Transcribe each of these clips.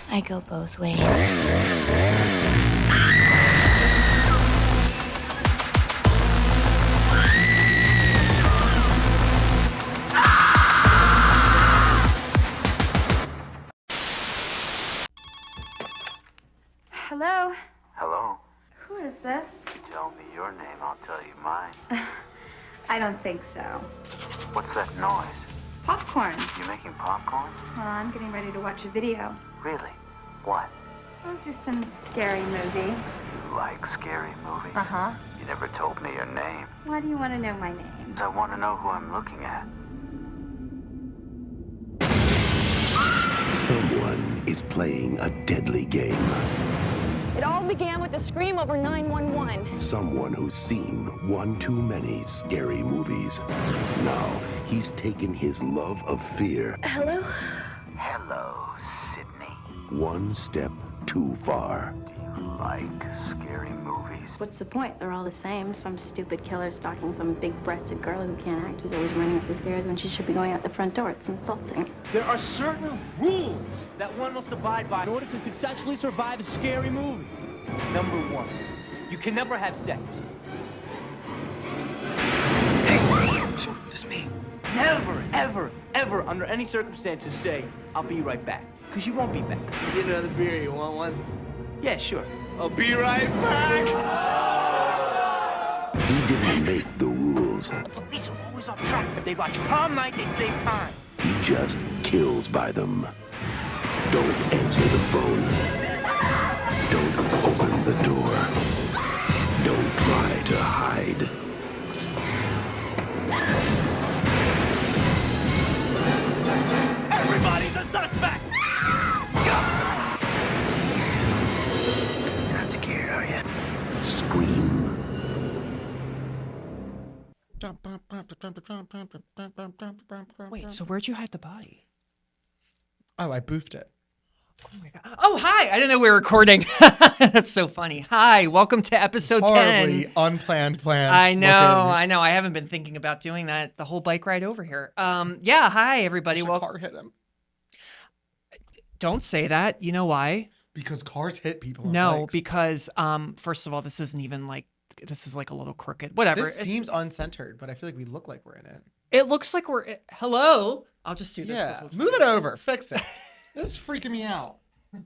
I go both ways. Hello? Hello? Who is this? You tell me your name, I'll tell you mine. I don't think so. What's that noise? Popcorn. You making popcorn? Well, I'm getting ready to watch a video. Really? What? Oh, just some scary movie. You like scary movies? Uh-huh. You never told me your name. Why do you want to know my name? I want to know who I'm looking at. Someone is playing a deadly game. It all began with a scream over 911. Someone who's seen one too many scary movies. Now, he's taken his love of fear Hello? Hello, Sydney. one step too far. Do you like scary movies? What's the point? They're all the same. Some stupid killer stalking some big-breasted girl who can't act, who's always running up the stairs when she should be going out the front door. It's insulting. There are certain rules that one must abide by in order to successfully survive a scary movie. Number one, you can never have sex. Hey, it's me. Never, ever, ever, under any circumstances say, I'll be right back. Because you won't be back. Get another beer, you want one? Yeah, sure. I'll be right back. He didn't make the rules. The police are always off track. If they watch prom night, they'd save time. He just kills by them. Don't answer the phone. Don't open the door. Don't try to hide. Everybody's a suspect! You're not scared, are you? Scream. Wait, so where'd you hide the body? Oh, I boofed it. Oh my god. Oh, hi. I didn't know we were recording. That's so funny. Hi, welcome to episode Horribly 10. unplanned plans. I know. I haven't been thinking about doing that the whole bike ride over here. Yeah, hi everybody. Well, Well, car hit him. don't say that. You know why? Because cars hit people on No, bikes. because first of all, this isn't even like this is like a little crooked. Whatever. This seems uncentered, but I feel like we look like we're in it. It looks like we're hello. I'll just do this. Yeah, move it over. Fix it. This is freaking me out. Yeah,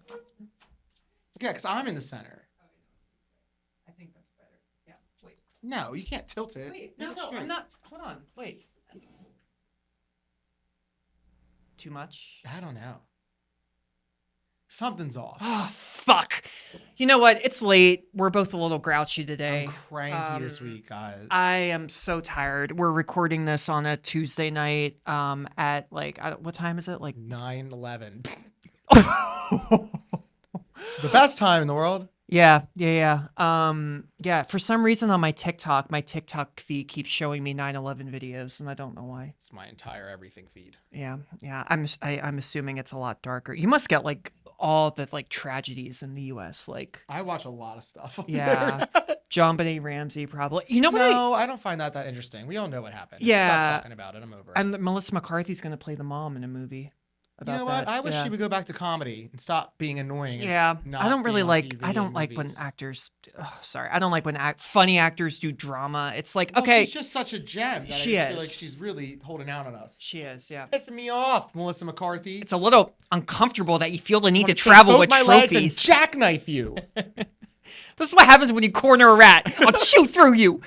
because I'm in the center. I think that's better. Yeah. Wait. No, you can't tilt it. Wait. Make No, it no, straight. I'm not. Hold on. Wait. Too much? I don't know. Something's off. Oh, fuck. You know what? It's late. We're both a little grouchy today. I'm cranky this week, guys. I am so tired. We're recording this on a Tuesday night at like, what time is it? Like 9/11. The best time in the world. Yeah. For some reason on my TikTok feed keeps showing me 9/11 videos, and I don't know why. It's my entire everything feed. Yeah. I'm assuming it's a lot darker. You must get like all the like tragedies in the U.S. Like I watch a lot of stuff. yeah, John Benet Ramsey probably. You know what? No, I don't find that interesting. We all know what happened. Yeah. Stop talking about it. I'm over it. And Melissa McCarthy's gonna play the mom in a movie. You know what? I wish she would go back to comedy and stop being annoying. Yeah, not I don't really being on like. TV I don't and like when movies. actors. I don't like when funny actors do drama. It's like Well, okay, she's just such a gem. That She I just feel is. like she's really holding out on us. she is. Yeah, Pissing me off, Melissa McCarthy. it's a little uncomfortable that you feel the need to Wanna travel take with both my legs and trophies. jackknife you. This is what happens when you corner a rat. I'll chew through you.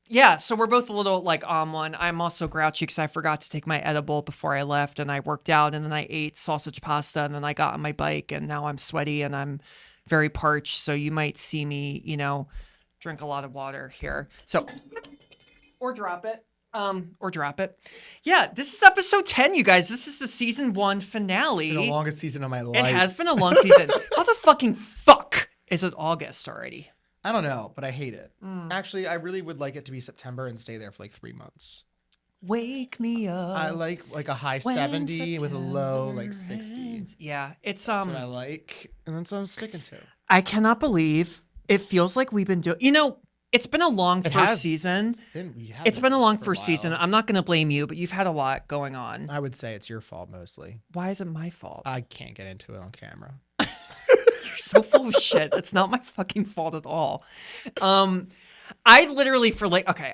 Yeah, so we're both a little like on one. I'm also grouchy because I forgot to take my edible before I left, and I worked out, and then I ate sausage pasta, and then I got on my bike, and now I'm sweaty and I'm very parched. So you might see me, drink a lot of water here. So, or drop it. Yeah, this is episode 10, you guys. This is the season 1 finale. The longest season of my life. It has been a long season. How the fucking fuck is it August already? I don't know, but I hate it. Actually, I really would like it to be September and stay there for like 3 months. Wake me up. I like a high 70 with a low like 60. Yeah, it's That's what I like, and that's what I'm sticking to. I cannot believe it feels like we've been doing. It's been a long first season. It's been a long first season. I'm not going to blame you, but you've had a lot going on. I would say it's your fault mostly. Why is it my fault? I can't get into it on camera. You're so full of shit. It's not my fucking fault at all. I literally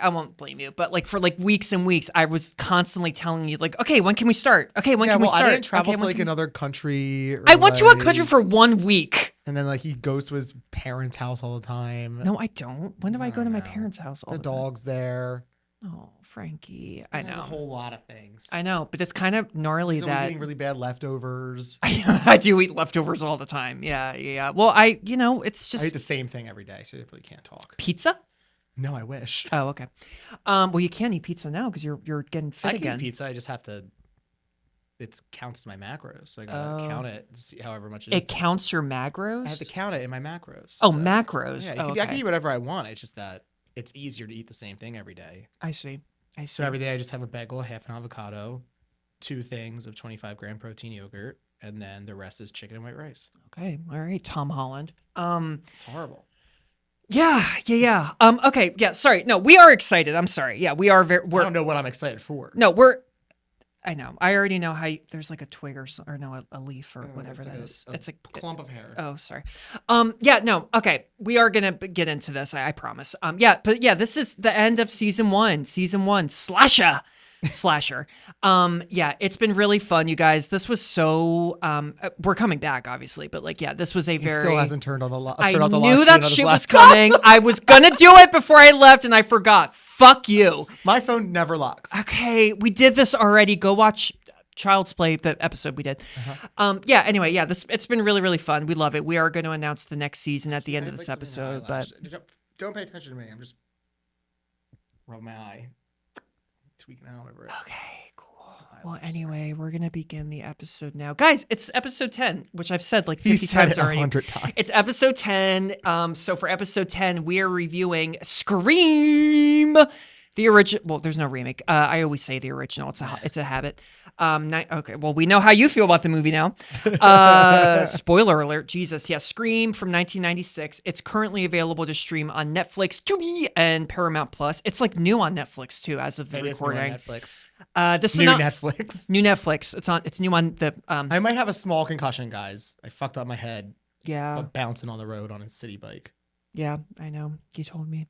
I won't blame you, but like for like weeks and weeks, I was constantly telling you like, okay, when can we start? Okay, when can we start? I didn't travel to like another country. I went to a country for 1 week. And then like he goes to his parents' house all the time. No, I don't. When do I go to my parents' house all the time? The dog's there. Oh, Frankie. I know. There's a whole lot of things. I know, but it's kind of gnarly He's always that eating really bad leftovers. I do eat leftovers all the time. Yeah. Well, it's just I eat the same thing every day, so I really can't talk. Pizza? No, I wish. Oh, okay. Well, you can't eat pizza now because you're getting fit I can again. eat pizza. I just have to. It counts as my macros, so I gotta count it. See however much it is. It counts your macros? I have to count it in my macros. Oh, macros. Yeah, I can eat whatever I want. It's just that it's easier to eat the same thing every day. I see. So every day I just have a bagel, half an avocado, 2 things of 25-gram protein yogurt, and then the rest is chicken and white rice. Okay. All right, Tom Holland. It's horrible. Yeah. Okay. Yeah. Sorry. No, we are excited. I'm sorry. Yeah, we are very. I don't know what I'm excited for. No, I know. I already know how there's like a twig or a leaf or whatever that is. It's a clump of hair. Oh, sorry. Yeah, no. Okay. We are going to get into this. I promise. This is the end of season 1. Season 1 slasher. Yeah, it's been really fun, you guys. This was so we're coming back obviously, but like this was a very still hasn't turned on the light. I knew that shit was coming. I was going to do it before I left and I forgot. Fuck you. My phone never locks. Okay, we did this already. Go watch Child's Play, the episode we did. Anyway, it's been really, really fun. We love it. We are going to announce the next season at the end of this episode, but don't pay attention to me. I'm just rubbing my eye. Tweaking out over it. Okay, cool. Well, anyway, we're going to begin the episode now. Guys, it's episode 10, which I've said like 50 times already. 100 times. It's episode 10. So for episode 10, we are reviewing Scream, the original. Well, there's no remake. I always say the original. It's a habit. Okay, well, we know how you feel about the movie now. Spoiler alert, Jesus. Yeah, Scream from 1996. It's currently available to stream on Netflix, Tubi, and Paramount Plus. It's like new on Netflix too, as of the recording. It is new on Netflix. Netflix. New Netflix. It's new on the. I might have a small concussion, guys. I fucked up my head. Yeah. Bouncing on the road on a city bike. Yeah, I know. You told me.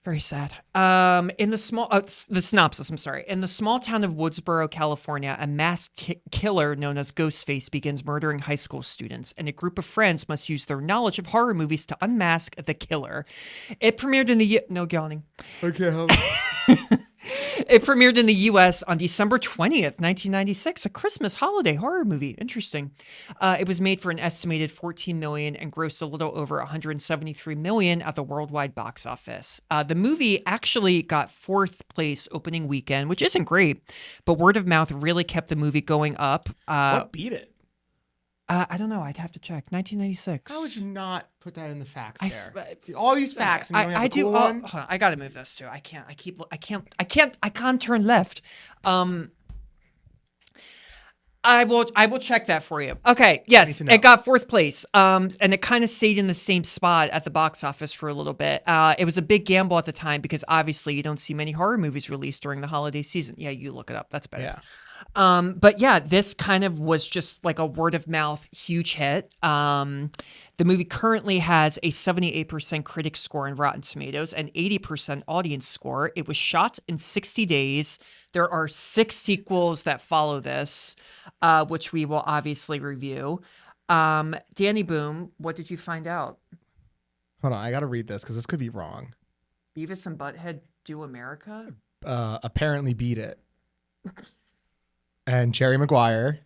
Very sad. In the synopsis, I'm sorry. In the small town of Woodsboro, California, a masked killer known as Ghostface begins murdering high school students, and a group of friends must use their knowledge of horror movies to unmask the killer. It premiered in the no yawning. Okay. It premiered in the U.S. on December 20th, 1996, a Christmas holiday horror movie. Interesting. It was made for an estimated $14 million and grossed a little over $173 million at the worldwide box office. The movie actually got 4th place opening weekend, which isn't great, but word of mouth really kept the movie going up. What beat it? I don't know. I'd have to check. 1996. How would you not put that in the facts there? All these facts. And you only have I the do. cool one? Hold on, I got to move this too. I can't turn left. I will check that for you. Okay. Yes, it got 4th place. And it kind of stayed in the same spot at the box office for a little bit. It was a big gamble at the time because obviously you don't see many horror movies released during the holiday season. Yeah, you look it up. That's better. Yeah. But yeah, this kind of was just like a word of mouth huge hit. The movie currently has a 78% critic score in Rotten Tomatoes and 80% audience score. It was shot in 60 days. There are 6 sequels that follow this, which we will obviously review. Danny Boom, what did you find out? Hold on, I got to read this because this could be wrong. Beavis and Butthead Do America? Apparently beat it. And Jerry Maguire.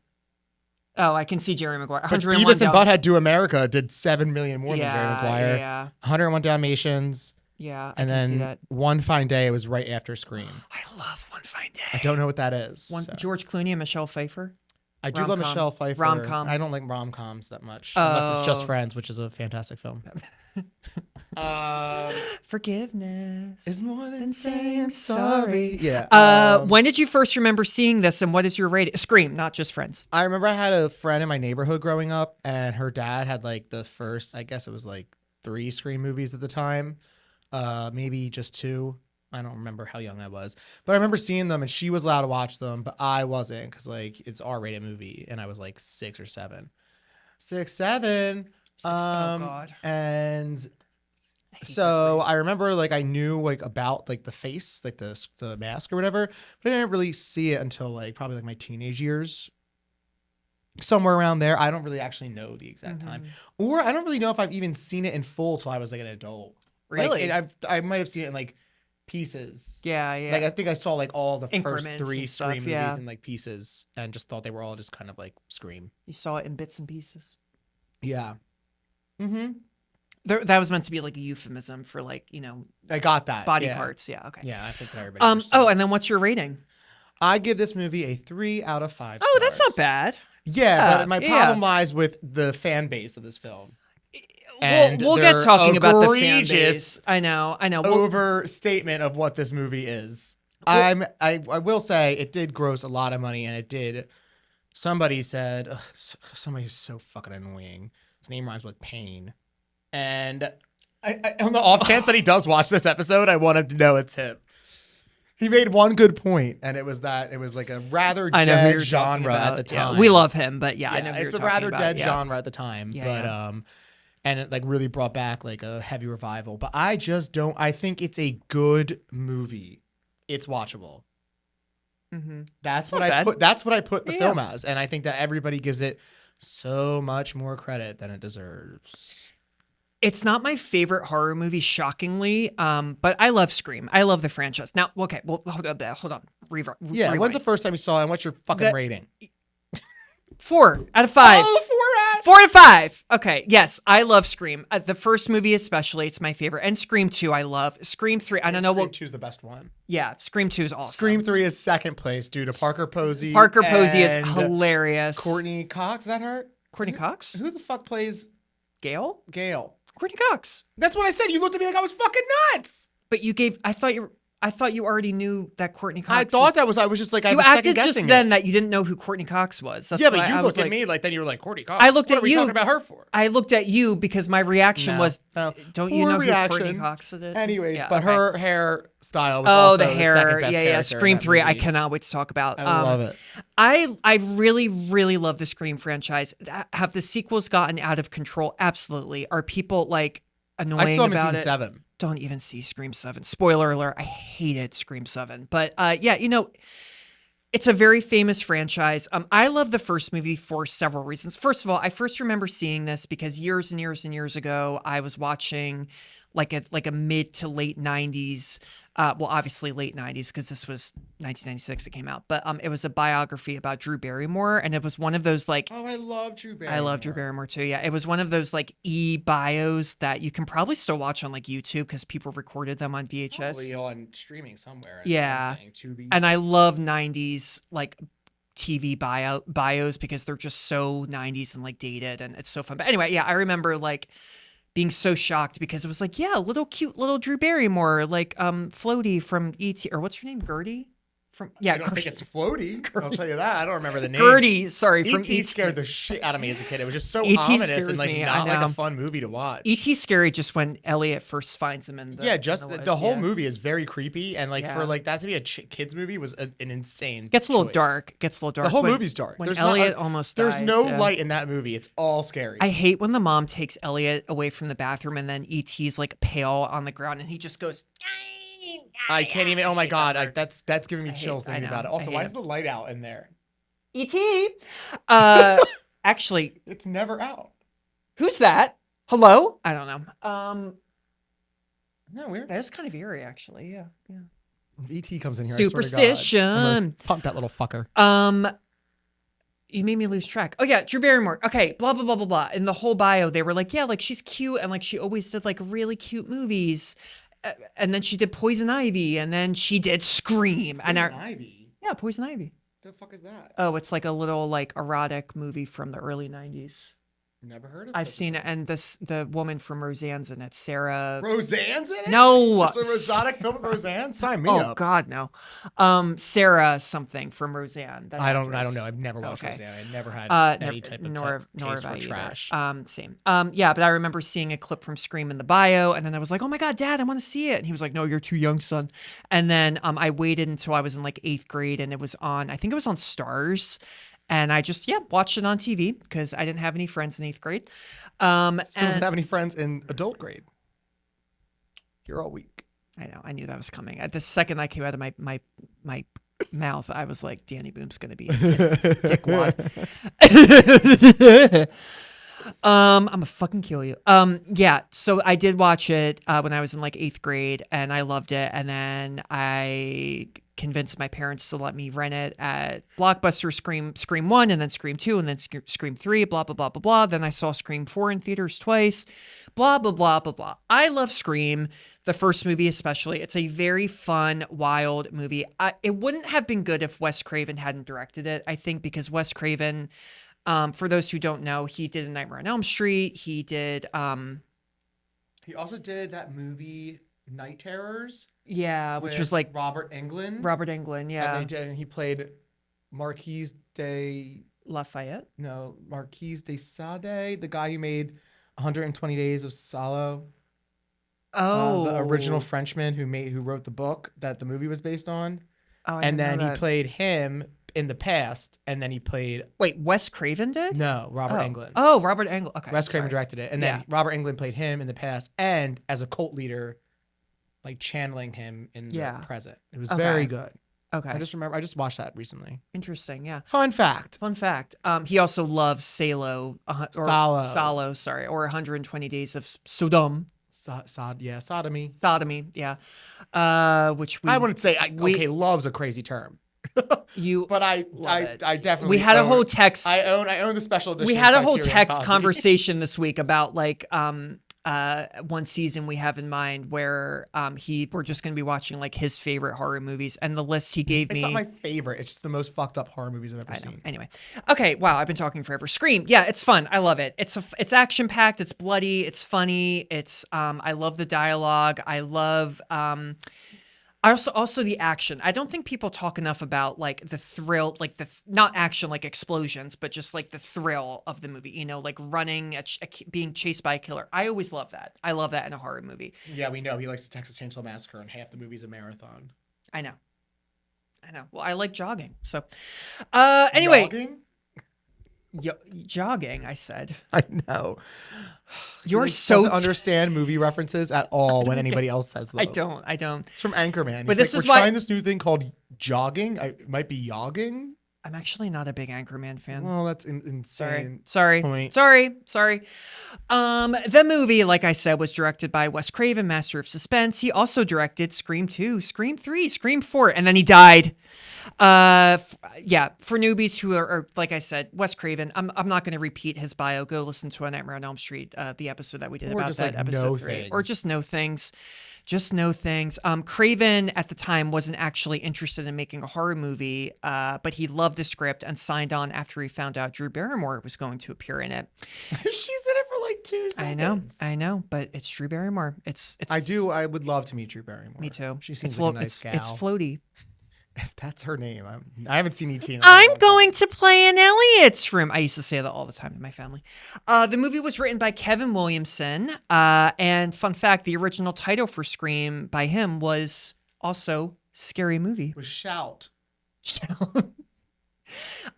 Oh, I can see Jerry Maguire. Beavis and Butthead Do America did 7 million more than Jerry Maguire. Yeah. 101 Dalmatians. Yeah, and then see that. One Fine Day was right after Scream. I love One Fine Day. I don't know what that is. George Clooney and Michelle Pfeiffer. I do love Michelle Pfeiffer. Rom-com. I don't like rom-coms that much. Unless it's Just Friends, which is a fantastic film. Forgiveness is more than saying sorry. Yeah. When did you first remember seeing this, and what is your rating? Scream, not Just Friends. I remember I had a friend in my neighborhood growing up, and her dad had like the first, I guess it was like 3 Scream movies at the time. maybe just 2. I don't remember how young I was, but I remember seeing them, and she was allowed to watch them, but I wasn't, because like it's R-rated movie, and I was like 6 or 7. 6, 7. Oh God. And I hate so that I remember like I knew like about like the face, like the mask or whatever, but I didn't really see it until like probably like my teenage years. Somewhere around there. I don't really actually know the exact time. Or I don't really know if I've even seen it in full till I was like an adult. Really? Like, I might have seen it in like pieces. Yeah, yeah. Like I think I saw like all the first Increments 3 and Scream stuff, movies yeah. in like pieces, and just thought they were all just kind of like Scream. You saw it in bits and pieces. Yeah. Mm-hmm. That was meant to be like a euphemism for like, I got that. body yeah. parts. Yeah, okay. Yeah, I think that everybody understood. Oh, and then what's your rating? I give this movie a 3 out of 5 Oh, that's not stars. bad. Yeah, but my yeah. problem lies with the fan base of this film. We'll get talking about the fan base. I know. Overstatement of what this movie is. I will say it did gross a lot of money, and it did. Somebody said somebody's so fucking annoying. His name rhymes with pain, and I on the off chance that he does watch this episode, I want him to know it's him. He made one good point, and it was that it was like a rather dead genre at the time. Yeah, we love him, but I know it's a rather dead genre at the time. Yeah, but and it like really brought back like a heavy revival. But I just don't. I think it's a good movie. It's watchable. Mm-hmm. That's what I put. That's what I put the film as, and I think that everybody gives it so much more credit than it deserves. It's not my favorite horror movie, shockingly, but I love Scream. I love the franchise. Now, okay, well, hold on. When's the first time you saw it, and what's your fucking rating? 4 out of 5. Oh, 4 out of 5. Okay, yes, I love Scream. The first movie especially, it's my favorite. And Scream 2 I love. Scream 3, I don't know. Scream 2 is the best one. Yeah, Scream 2 is awesome. Scream 3 is second place due to Parker Posey. Parker Posey is hilarious. Courtney Cox, is that her? Courtney Cox? Who the fuck plays Gail? Courtney Cox. That's what I said. You looked at me like I was fucking nuts. But I thought you already knew that Courtney Cox. I was just like, I you was acted second-guessing just then that you didn't know who Courtney Cox was. That's yeah, but why you I looked was at me like then you were like Courtney Cox. I looked what at are we you. talking about her for? I looked at you because my reaction was, don't you know who Courtney Cox it is? Anyways, but her hairstyle was also the hair. the second best character Scream in that 3. movie. I cannot wait to talk about. I love it. I really, really love the Scream franchise. Have the sequels gotten out of control? Absolutely. Are people like annoying I still haven't about seen it? 7. Don't even see Scream 7. Spoiler alert, I hated Scream 7. But it's a very famous franchise. I love the first movie for several reasons. First of all, I first remember seeing this because years and years and years ago, I was watching like a mid to late 90s. Well, obviously late 90s because this was 1996 it came out. But it was a biography about Drew Barrymore. And it was one of those like... Oh, I love Drew Barrymore. I love Drew Barrymore too, yeah. It was one of those like e-bios that you can probably still watch on like YouTube because people recorded them on VHS. Probably on streaming somewhere. Yeah. And I love 90s like TV bios because they're just so 90s and like dated and it's so fun. But anyway, yeah, I remember like being so shocked because it was like, cute little Drew Barrymore, like Floaty from E.T. or what's her name? Gertie? I don't think it's Floaty. I'll tell you that. I don't remember the name. Gertie, sorry. From E.T. scared the shit out of me as a kid. It was just so E.T. ominous and like me, not like a fun movie to watch. E.T. scary just when Elliot first finds him in the the whole movie is very creepy and like for like that to be a kids movie was an insane. Gets a little dark. The whole movie's dark. When Elliot almost dies. There's no light in that movie. It's all scary. I hate when the mom takes Elliot away from the bathroom and then E.T.'s like pale on the ground and he just goes. I can't even. Oh my god, that's giving me chills thinking about it. Also, why is the light out in there? E.T. Actually, it's never out. Who's that? Hello? I don't know. No, weird. That's kind of eerie, actually. Yeah. E.T. comes in here. Superstition. I'm gonna pump that little fucker. You made me lose track. Oh yeah, Drew Barrymore. Okay, blah blah blah blah blah. In the whole bio, they were like, yeah, like she's cute and like she always did like really cute movies. And then she did Poison Ivy, and then she did Scream. Poison Ivy? Yeah, Poison Ivy. The fuck is that? Oh, it's like a little like erotic movie from the early 90s. Never heard of I've such a seen it, thing. and the woman from Roseanne's in it, Sarah. Roseanne's in it? No. It's a Rosotic film with Roseanne? Sign me Oh up. God, no. Sarah something from Roseanne. that I don't actress. know. I've never watched Okay. Roseanne. I never had any type of nor taste have for I either. trash. Same. Yeah, but I remember seeing a clip from Scream in the bio, and then I was like, "Oh my God, Dad, I want to see it." And he was like, "No, you're too young, son." And then I waited until I was in like 8th grade, and it was on. I think it was on Stars, and I just watched it on TV because I didn't have any friends in 8th grade. Still doesn't have any friends in adult grade. You're all weak. I know. I knew that was coming. At the second that came out of my mouth, I was like, Danny Boom's gonna be a dickwad. I'm gonna fucking kill you. Yeah. So I did watch it when I was in like 8th grade, and I loved it. And then I convinced my parents to let me rent it at Blockbuster. Scream 1, and then Scream 2, and then Scream 3. Blah blah blah blah blah. Then I saw Scream 4 in theaters twice. Blah blah blah blah blah. I love Scream. The first movie especially. It's a very fun, wild movie. It wouldn't have been good if Wes Craven hadn't directed it, I think, because Wes Craven, for those who don't know, he did A Nightmare on Elm Street. He did... He also did that movie Night Terrors. Yeah, which with was like... Robert Englund. Robert Englund, yeah. And he played Marquise de... Lafayette? No, Marquise de Sade, the guy who made 120 Days of Salo. Oh. The original Frenchman who wrote the book that the movie was based on. Oh, I and didn't know then he that. played him in the past, and then he played... Wait, Wes Craven did? No, Robert Englund. Oh, Robert Englund. Okay. Wes Craven sorry. directed it, and then Robert Englund played him in the past, and as a cult leader, like channeling him in the present. It was very good. Okay. I just watched that recently. Interesting, yeah. Fun fact. He also loves Salo, Salo, sorry, or 120 Days of Sodom. Sodomy. Sodomy, yeah. Which we... I wouldn't say... love's a crazy term. But I definitely... We had a whole text... I own the special edition. We had a whole Criterion text copy. conversation this week about like one season we have in mind where we're just going to be watching like his favorite horror movies, and the list he gave me... It's not my favorite. It's just the most fucked up horror movies I've ever seen. Anyway. Okay, wow, I've been talking forever. Scream. Yeah, it's fun. I love it. It's action-packed, it's bloody, it's funny, it's I love the dialogue. I love also the action. I don't think people talk enough about like the thrill, like not action like explosions, but just like the thrill of the movie, like running, being chased by a killer. I always love that. I love that in a horror movie. Yeah, we know. He likes the Texas Chainsaw Massacre, and half the movie's a marathon. I know. Well, I like jogging. So anyway. Jogging? Jogging, I said. I know. You're He so doesn't understand movie references at all when anybody else says them. I don't. It's from Anchorman. But He's this like, is we're why trying this new thing called jogging. It might be yogging. I'm actually not a big Anchorman fan. Well, that's insane. Sorry. Point. Sorry. The movie, like I said, was directed by Wes Craven, master of suspense. He also directed Scream 2, Scream 3, Scream 4, and then he died. For newbies who are like I said, Wes Craven. I'm not going to repeat his bio. Go listen to A Nightmare on Elm Street, the episode that we did about that, episode 3, or just know things. Just know things. Craven at the time wasn't actually interested in making a horror movie, but he loved the script and signed on after he found out Drew Barrymore was going to appear in it. She's in it for like 2 seconds. I know, but it's Drew Barrymore. It's. I would love to meet Drew Barrymore. Me too. She seems like a nice gal. It's floaty. If that's her name, I haven't seen E.T. I'm going to play in Elliot's room. I used to say that all the time to my family. The movie was written by Kevin Williamson. And fun fact, the original title for Scream by him was also Scary Movie. Was Shout.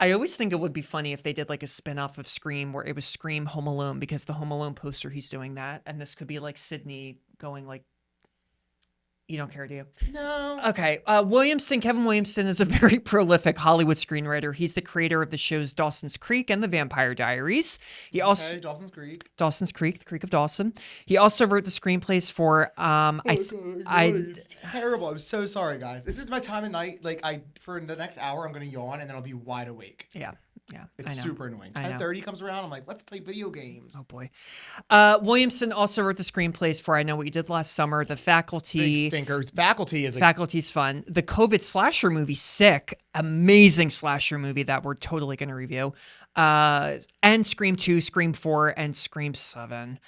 I always think it would be funny if they did like a spin-off of Scream where it was Scream Home Alone, because the Home Alone poster, he's doing that. And this could be like Sydney going like, you don't care, do you? No. Okay. Kevin Williamson is a very prolific Hollywood screenwriter. He's the creator of the shows Dawson's Creek and The Vampire Diaries. Dawson's Creek. Dawson's Creek, The Creek of Dawson. He also wrote the screenplays for It's terrible. I'm so sorry, guys. This is my time of night. Like for the next hour, I'm gonna yawn and then I'll be wide awake. Yeah. It's super annoying. 10:30 comes around, I'm like, let's play video games. Oh boy. Williamson also wrote the screenplays for I Know What You Did Last Summer, The Faculty. Big stinker. Faculty's fun. The COVID slasher movie, Sick. Amazing slasher movie that we're totally going to review. and Scream 2, Scream 4, and Scream 7.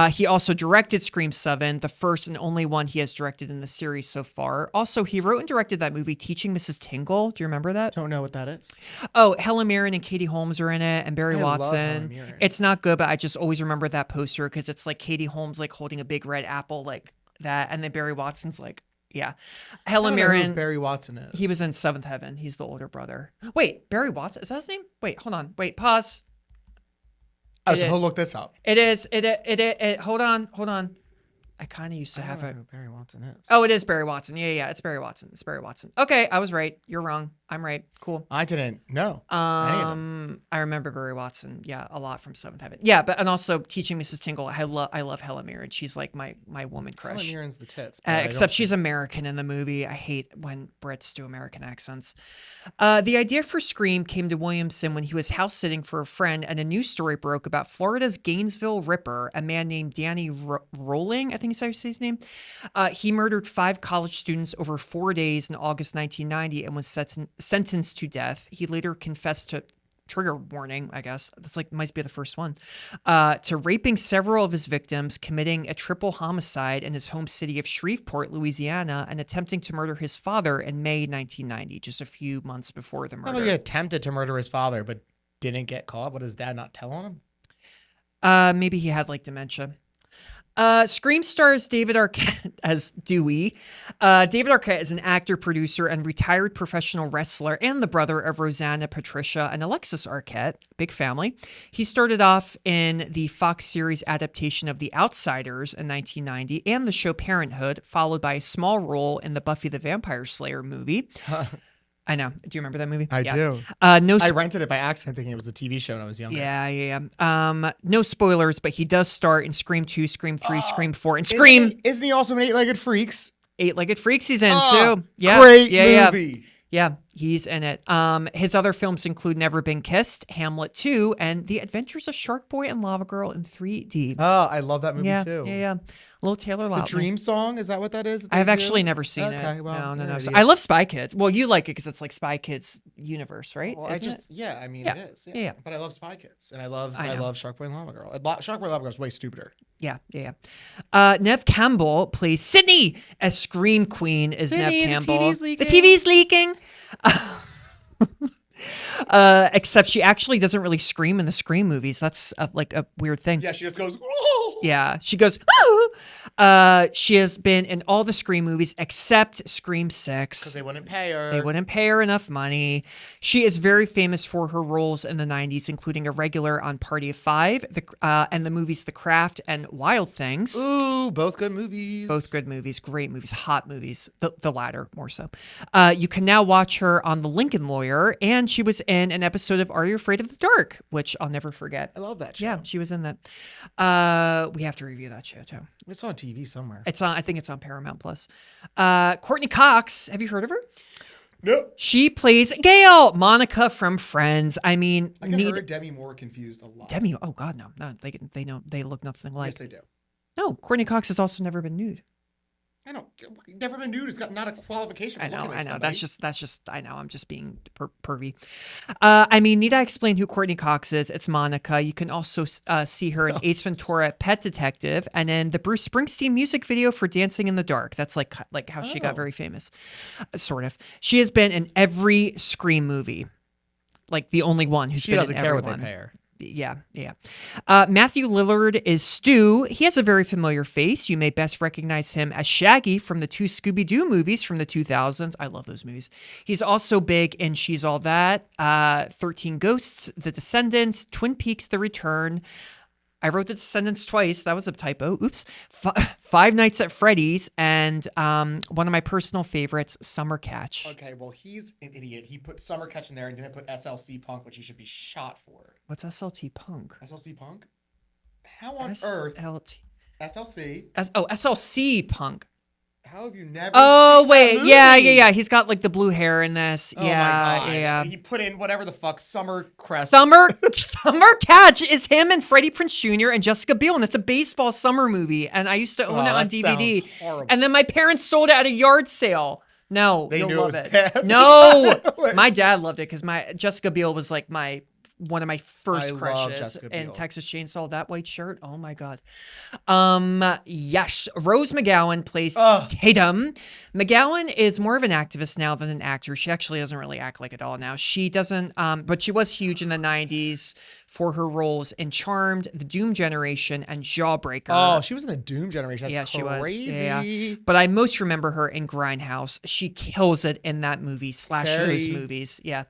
He also directed Scream 7, the first and only one he has directed in the series so far. Also, he wrote and directed that movie, Teaching Mrs. Tingle. Do you remember that? Don't know what that is. Oh, Helen Mirren and Katie Holmes are in it, and Barry I love Watson. Helen Mirren. It's not good, but I just always remember that poster because it's like Katie Holmes like holding a big red apple like that, and then Barry Watson's like, yeah. Helen I don't know who Mirren. Barry Watson is. He was in Seventh Heaven. He's the older brother. Wait, Barry Watson, is that his name? Wait, hold on. Wait, pause. Oh, so he'll look this up. It is. Hold on. I kind of used to I have don't it. know who Barry Watson is. Oh, it is Barry Watson. Yeah. It's Barry Watson. Okay, I was right. You're wrong. I'm right. Cool. I didn't know any of them. I remember Barry Watson. Yeah, a lot from Seventh Heaven. Yeah, and also Teaching Mrs. Tingle. I love Helen Mirren. She's like my woman crush. Helen Mirren's the tits. but I Except don't she's American in the movie. I hate when Brits do American accents. The idea for Scream came to Williamson when he was house sitting for a friend, and a news story broke about Florida's Gainesville Ripper, a man named Danny Rolling, I think is how you say his name. He murdered 5 college students over 4 days in August 1990 and was sentenced to death. He later confessed to, trigger warning, I guess, that's like, might be the first one, to raping several of his victims, committing a triple homicide in his home city of Shreveport, Louisiana, and attempting to murder his father in May 1990, just a few months before the murder. know. He attempted to murder his father, but didn't get caught. What, did his dad not tell on him? Maybe he had like dementia. Scream stars David Arquette as Dewey. David Arquette is an actor, producer, and retired professional wrestler and the brother of Rosanna, Patricia, and Alexis Arquette. Big family. He started off in the Fox series adaptation of The Outsiders in 1990 and the show Parenthood, followed by a small role in the Buffy the Vampire Slayer movie. I know. Do you remember that movie? I do. I rented it by accident thinking it was a TV show when I was younger. Yeah. No spoilers, but he does start in Scream 2, Scream 3, Scream 4, and Scream. Isn't he also in Eight-Legged Freaks? Eight-Legged Freaks he's in too. Yeah. Great yeah, movie. Yeah, he's in it. His other films include Never Been Kissed, Hamlet 2, and The Adventures of Shark Boy and Lava Girl in 3D. Oh, I love that movie too. Yeah. Little Taylor Lautner. The Dream Song, is that what that is? I've actually never seen it. Okay, well, no. there So it I is. love Spy Kids. Well, you like it because it's like Spy Kids universe, right? Well, Isn't it? I mean, Yeah. it is. Yeah. But I love Spy Kids, and I love know. Shark Boy and Lava Girl. Shark Boy and Lava Girl is way stupider. Yeah. Nev Campbell plays Sydney as Scream Queen. Is Sydney, Nev the Campbell? TV's leaking. The TV's leaking. Except she actually doesn't really scream in the Scream movies. That's like a weird thing. Yeah, she just goes, oh! Yeah, she goes, oh! She has been in all the Scream movies except Scream 6. Because they wouldn't pay her. They wouldn't pay her enough money. She is very famous for her roles in the 90s, including a regular on Party of Five and the movies The Craft and Wild Things. Ooh, both good movies. Both good movies, great movies, hot movies, the latter more so. You can now watch her on The Lincoln Lawyer, and she was in an episode of Are You Afraid of the Dark, which I'll never forget. I love that show. Yeah, she was in that. We have to review that show too. It's on TV somewhere. It's on. I think it's on Paramount Plus. Courtney Cox. Have you heard of her? Nope. She plays Gail, Monica from Friends. I mean, I get her and Demi Moore confused a lot. Demi. Oh God, no. They know they look nothing like. Yes, they do. No, Courtney Cox has also never been nude. I know. Never been nude. It's got not a qualification. For I know. looking at That's somebody. just. I know. I'm just being pervy. I mean, need I explain who Courtney Cox is? It's Monica. You can also see her in Ace Ventura: Pet Detective, and in the Bruce Springsteen music video for "Dancing in the Dark." That's like how she got very famous, sort of. She has been in every Scream movie, like the only one who's been in everyone. She doesn't care what they pay her. Yeah. Matthew Lillard is Stu. He has a very familiar face. You may best recognize him as Shaggy from the 2 Scooby-Doo movies from the 2000s. I love those movies. He's also big in She's All That, 13 Ghosts, The Descendants, Twin Peaks: The Return. I wrote The Descendants twice. That was a typo. Oops. Five Nights at Freddy's, and one of my personal favorites, Summer Catch. Okay, well, he's an idiot. He put Summer Catch in there and didn't put SLC Punk, which he should be shot for. What's SLT Punk? SLC Punk? How on earth? SLC. SLC Punk. How have you never? Oh seen wait, that movie? yeah. He's got like the blue hair in this. Oh yeah, my God. yeah. He put in whatever the fuck Summer Crest. Summer Catch is him and Freddie Prinze Jr. and Jessica Biel, and it's a baseball summer movie. And I used to own it on that DVD. sounds horrible. And then my parents sold it at a yard sale. No, They you'll knew it love was it. bad. No, my dad loved it because my Jessica Biel was like my one of my first I love crushes Jessica in Biel. Texas Chainsaw. That white shirt, oh my god. Yes, Rose McGowan plays Ugh. Tatum. McGowan is more of an activist now than an actor. She actually doesn't really act like it all now. She doesn't, but she was huge in the 90s for her roles in Charmed, The Doom Generation, and Jawbreaker. Oh, she was in the Doom Generation. That's she was. crazy. Yeah. But I most remember her in Grindhouse. She kills it in that movie, / those Carrie. movies. Yeah.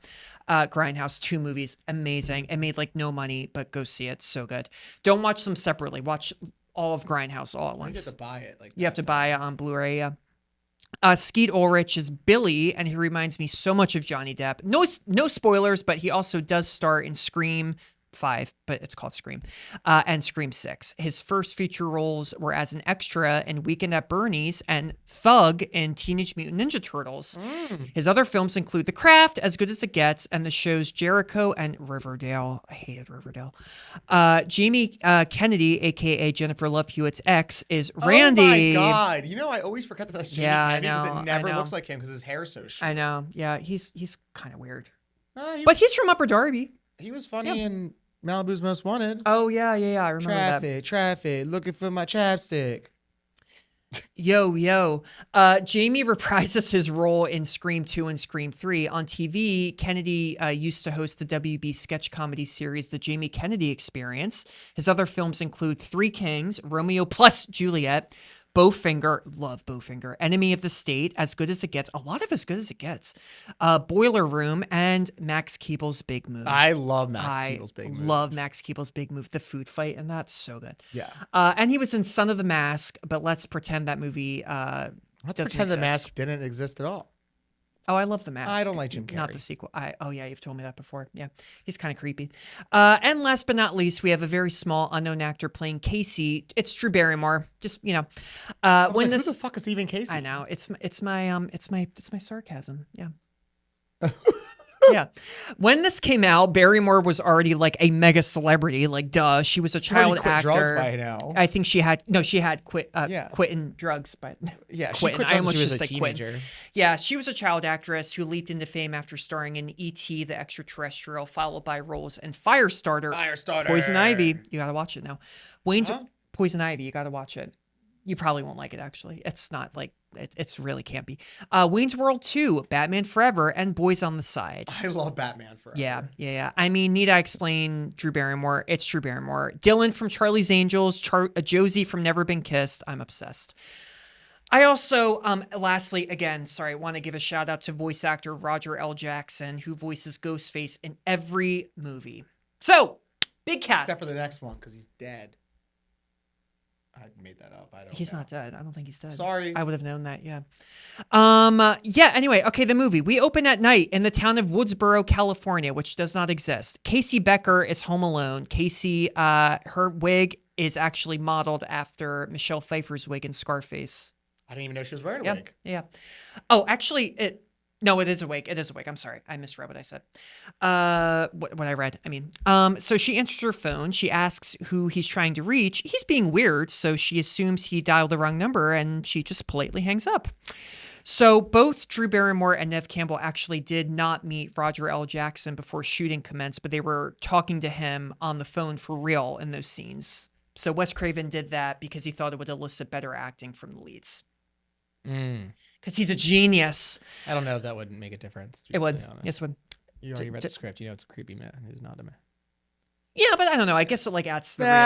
Grindhouse, 2 movies, amazing. It made like no money, but go see it. So good. Don't watch them separately. Watch all of Grindhouse all at You once. have to buy it. Like You have to buy it on Blu-ray. Yeah. Skeet Ulrich is Billy, and he reminds me so much of Johnny Depp. No spoilers, but he also does star in Scream 5, but it's called Scream, and Scream 6. His first feature roles were as an extra in Weekend at Bernie's and Thug in Teenage Mutant Ninja Turtles. His other films include The Craft, As Good as It Gets, and the shows Jericho and Riverdale. I hated Riverdale. Jamie Kennedy, aka Jennifer Love Hewitt's ex, is Randy. Oh my god! You know, I always forget that that's Jamie Kennedy because I it never know. looks like him because his hair is so short. I know. Yeah, he's kind of weird, He but he's from Upper Darby. He was funny in Malibu's Most Wanted. Oh yeah. I remember that. Traffic, looking for my chapstick. Yo. Jamie reprises his role in Scream 2 and Scream 3. On TV, Kennedy used to host the WB sketch comedy series, The Jamie Kennedy Experience. His other films include Three Kings, Romeo plus Juliet, Bowfinger, love Bowfinger, Enemy of the State, As Good as It Gets, a lot of As Good as It Gets, Boiler Room, and Max Keeble's Big Move. I love Max Keeble's Big Move. Love Max Keeble's Big Move, the food fight, and that's so good. Yeah. And he was in Son of the Mask, but let's pretend that movie Let's doesn't pretend the exist. mask didn't exist at all. Oh, I love The Mask. I don't like Jim Not Carrey. the sequel. Oh, yeah, you've told me that before. Yeah, he's kind of creepy. And last but not least, we have a very small unknown actor playing Casey. It's Drew Barrymore. Just, you know. Who the fuck is even Casey? I know. It's my sarcasm. Yeah. Yeah. When this came out, Barrymore was already like a mega celebrity. Like, duh. She was a child quit actor. drugs by now. I think she had quit Yeah. quitting drugs, but Yeah, she quitting. quit I drugs when almost she was just a said quitting. teenager. Yeah, she was a child actress who leaped into fame after starring in E.T. the Extraterrestrial, followed by roles in Firestarter, Poison Ivy. You gotta watch it now. Poison Ivy. You gotta watch it. You probably won't like it, actually. It's not like it's really campy. Wayne's World 2, Batman Forever, and Boys on the Side. I love Batman Forever. Yeah. I mean, need I explain Drew Barrymore? It's Drew Barrymore. Dylan from Charlie's Angels, Josie from Never Been Kissed. I'm obsessed. I also, lastly, again, sorry, want to give a shout out to voice actor Roger L. Jackson, who voices Ghostface in every movie. So, big cast. Except for the next one, because he's dead. I made that up. He's not dead. I don't think he's dead. Sorry. I would have known that, yeah. Anyway, okay, the movie. We open at night in the town of Woodsboro, California, which does not exist. Casey Becker is home alone. Casey, her wig is actually modeled after Michelle Pfeiffer's wig in Scarface. I didn't even know she was wearing a wig. Yeah. Oh, actually, it is a wig. It is a wig. I'm sorry. I misread what I said. What I read, I mean. So she answers her phone. She asks who he's trying to reach. He's being weird, so she assumes he dialed the wrong number, and she just politely hangs up. So both Drew Barrymore and Neve Campbell actually did not meet Roger L. Jackson before shooting commenced, but they were talking to him on the phone for real in those scenes. So Wes Craven did that because he thought it would elicit better acting from the leads. Because he's a genius. I don't know if that would make a difference. It would. Yes, it would. You already read the script. You know it's a creepy man who's not a man. Yeah, but I don't know. I guess it like adds to the realism.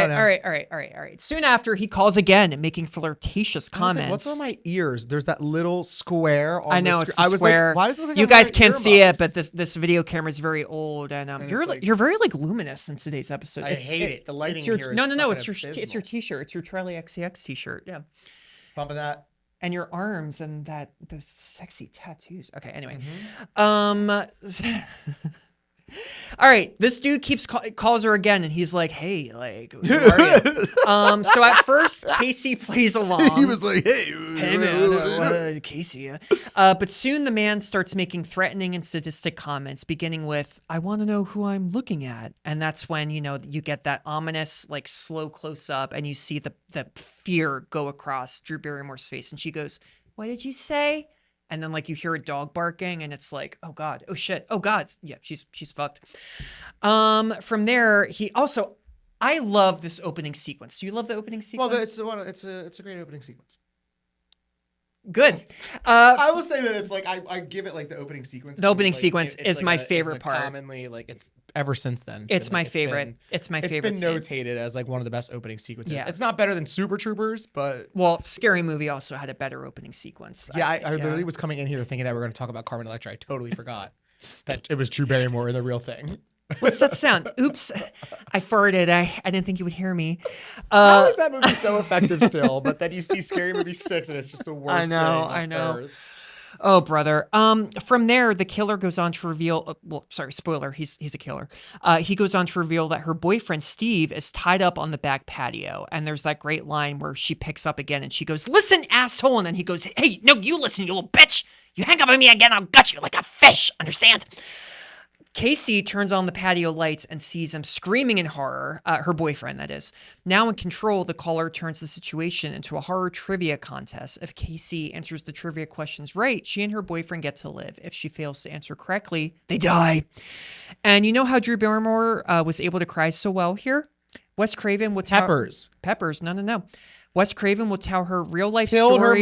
But okay, all right. Soon after, he calls again, making flirtatious comments. Like, what's on my ears? There's that little square on I know, the it's screen. the square. Like, why does it look like you I'm guys wearing can't see it, earmuffs? but this video camera is very old, and you're it's like- you're very like luminous in today's episode. I hate it. The lighting it's your, here is no. fucking It's your abysmal. t-shirt. It's your Charlie XCX t-shirt. Yeah. Bumping that. And your arms and those sexy tattoos. Okay, anyway. All right, this dude calls her again, and he's like, "Hey, like, who are you?" So at first, Casey plays along. He was like, "Hey, man, Casey." But soon the man starts making threatening and sadistic comments, beginning with, "I want to know who I'm looking at," and that's when you get that ominous, like, slow close up, and you see the fear go across Drew Barrymore's face, and she goes, "What did you say?" and then like you hear a dog barking, and it's like, oh god, oh shit, oh god, yeah, she's fucked. From there, he also, I love this opening sequence. Do you love the opening sequence? Well, it's a great opening sequence. Good. I will say that it's like I give it like the opening sequence. The opening like, sequence is like my favorite part. Commonly, like it's ever since then. It's my like, favorite. It's my favorite. It's been notated as like one of the best opening sequences. Yeah. It's not better than Super Troopers, but Scary Movie also had a better opening sequence. Yeah, I literally was coming in here thinking that we were going to talk about Carmen Electra. I totally forgot that it was Drew Barrymore in the real thing. What's that sound? Oops, I farted. I didn't think you would hear me. How is that movie so effective still? But then you see Scary Movie 6 and it's just the worst I know, thing on I know. earth. Oh, brother. From there, the killer goes on to reveal. Spoiler. He's a killer. He goes on to reveal that her boyfriend Steve is tied up on the back patio, and there's that great line where she picks up again and she goes, "Listen, asshole," and then he goes, "Hey, no, you listen, you little bitch. You hang up on me again, I'll gut you like a fish. Understand?" Casey turns on the patio lights and sees him screaming in horror, her boyfriend, that is. Now in control, the caller turns the situation into a horror trivia contest. If Casey answers the trivia questions right, she and her boyfriend get to live. If she fails to answer correctly, they die. And you know how Drew Barrymore was able to cry so well here? Wes Craven would tell Peppers. No. Wes Craven will tell her real life Killed stories.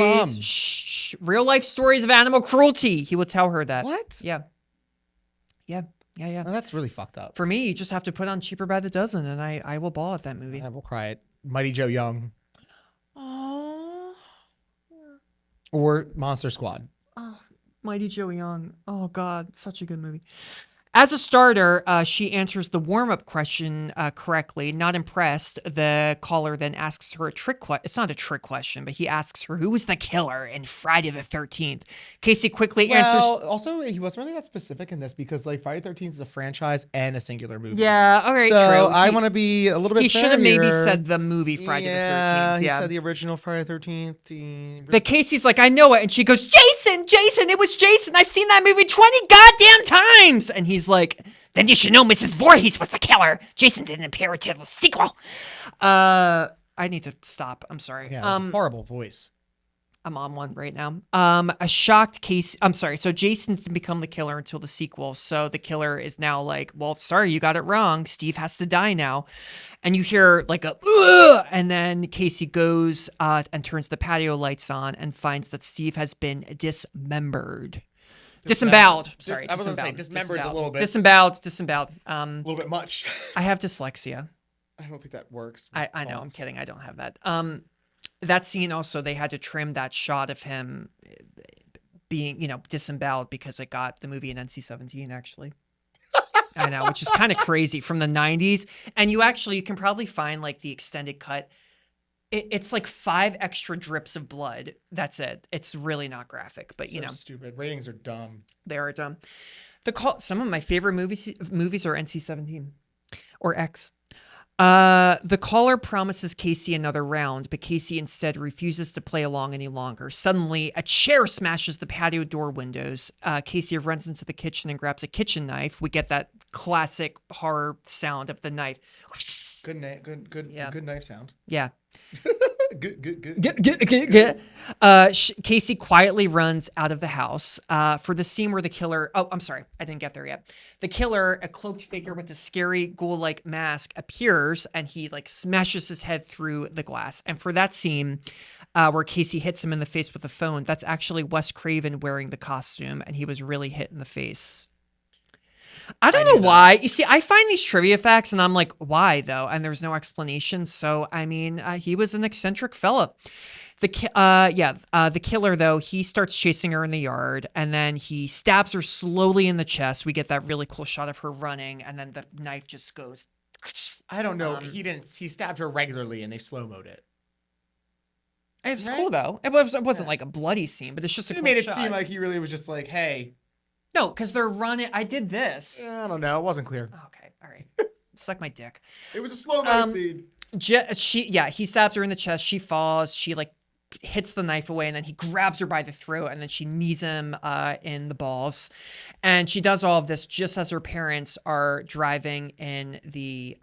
her mom. Real life stories of animal cruelty. He would tell her that. What? Yeah. Oh, that's really fucked up. For me, you just have to put on Cheaper by the Dozen, and I will bawl at that movie. I will cry at Mighty Joe Young. Oh. Or Monster Squad. Oh, Mighty Joe Young. Oh, God. Such a good movie. As a starter, she answers the warm-up question correctly. Not impressed, the caller then asks her a trick question. It's not a trick question, but he asks her, who was the killer in Friday the 13th? Casey quickly answers... Well, also, he wasn't really that specific in this because, like, Friday the 13th is a franchise and a singular movie. Yeah, all right, so true. I want to be a little bit He fair should have maybe here. said the movie Friday the 13th. He said the original Friday the 13th. But Casey's like, I know it. And she goes, Jason, it was Jason. I've seen that movie 20 goddamn times. And he's like, then you should know Mrs. Voorhees was the killer. Jason didn't appear until the sequel. I need to stop. I'm sorry. Yeah, it's a horrible voice. I'm on one right now. A shocked Casey. I'm sorry. So Jason didn't become the killer until the sequel. So the killer is now like, well, sorry, you got it wrong. Steve has to die now. And you hear like a, ugh! And then Casey goes and turns the patio lights on and finds that Steve has been dismembered. Disemboweled. Sorry. I was going to say dismembered is a little bit. Disemboweled. A little bit much. I have dyslexia. I don't think that works. I know. I'm kidding. I don't have that. That scene also, they had to trim that shot of him being, disemboweled because it got the movie in NC-17, actually. I know, which is kind of crazy from the 90s. And you can probably find like the extended cut. It's like 5 extra drips of blood. That's it. It's really not graphic, but stupid. Ratings are dumb. They are dumb. Some of my favorite movies are NC-17 or X. The caller promises Casey another round, but Casey instead refuses to play along any longer. Suddenly, a chair smashes the patio door windows. Casey runs into the kitchen and grabs a kitchen knife. We get that classic horror sound of the knife. Good knife sound. Yeah. Good. Casey quietly runs out of the house for the scene where the killer... Oh, I'm sorry. I didn't get there yet. The killer, a cloaked figure with a scary ghoul-like mask, appears and he smashes his head through the glass. And for that scene where Casey hits him in the face with the phone, that's actually Wes Craven wearing the costume, and he was really hit in the face. I don't know why. You see, I find these trivia facts and I'm like, why though? And there's no explanation. So, I mean, he was an eccentric fella. The killer though, he starts chasing her in the yard and then he stabs her slowly in the chest. We get that really cool shot of her running and then the knife just goes. I don't know. He stabbed her regularly and they slow-moed it. It was cool though. It wasn't like a bloody scene, but it's just a cool shot. It made it seem like he really was just like, hey. No, because they're running. I did this. I don't know. It wasn't clear. Okay. All right. Suck my dick. It was a slow-mo scene. He stabs her in the chest. She falls. She hits the knife away, and then he grabs her by the throat, and then she knees him in the balls. And she does all of this just as her parents are driving in the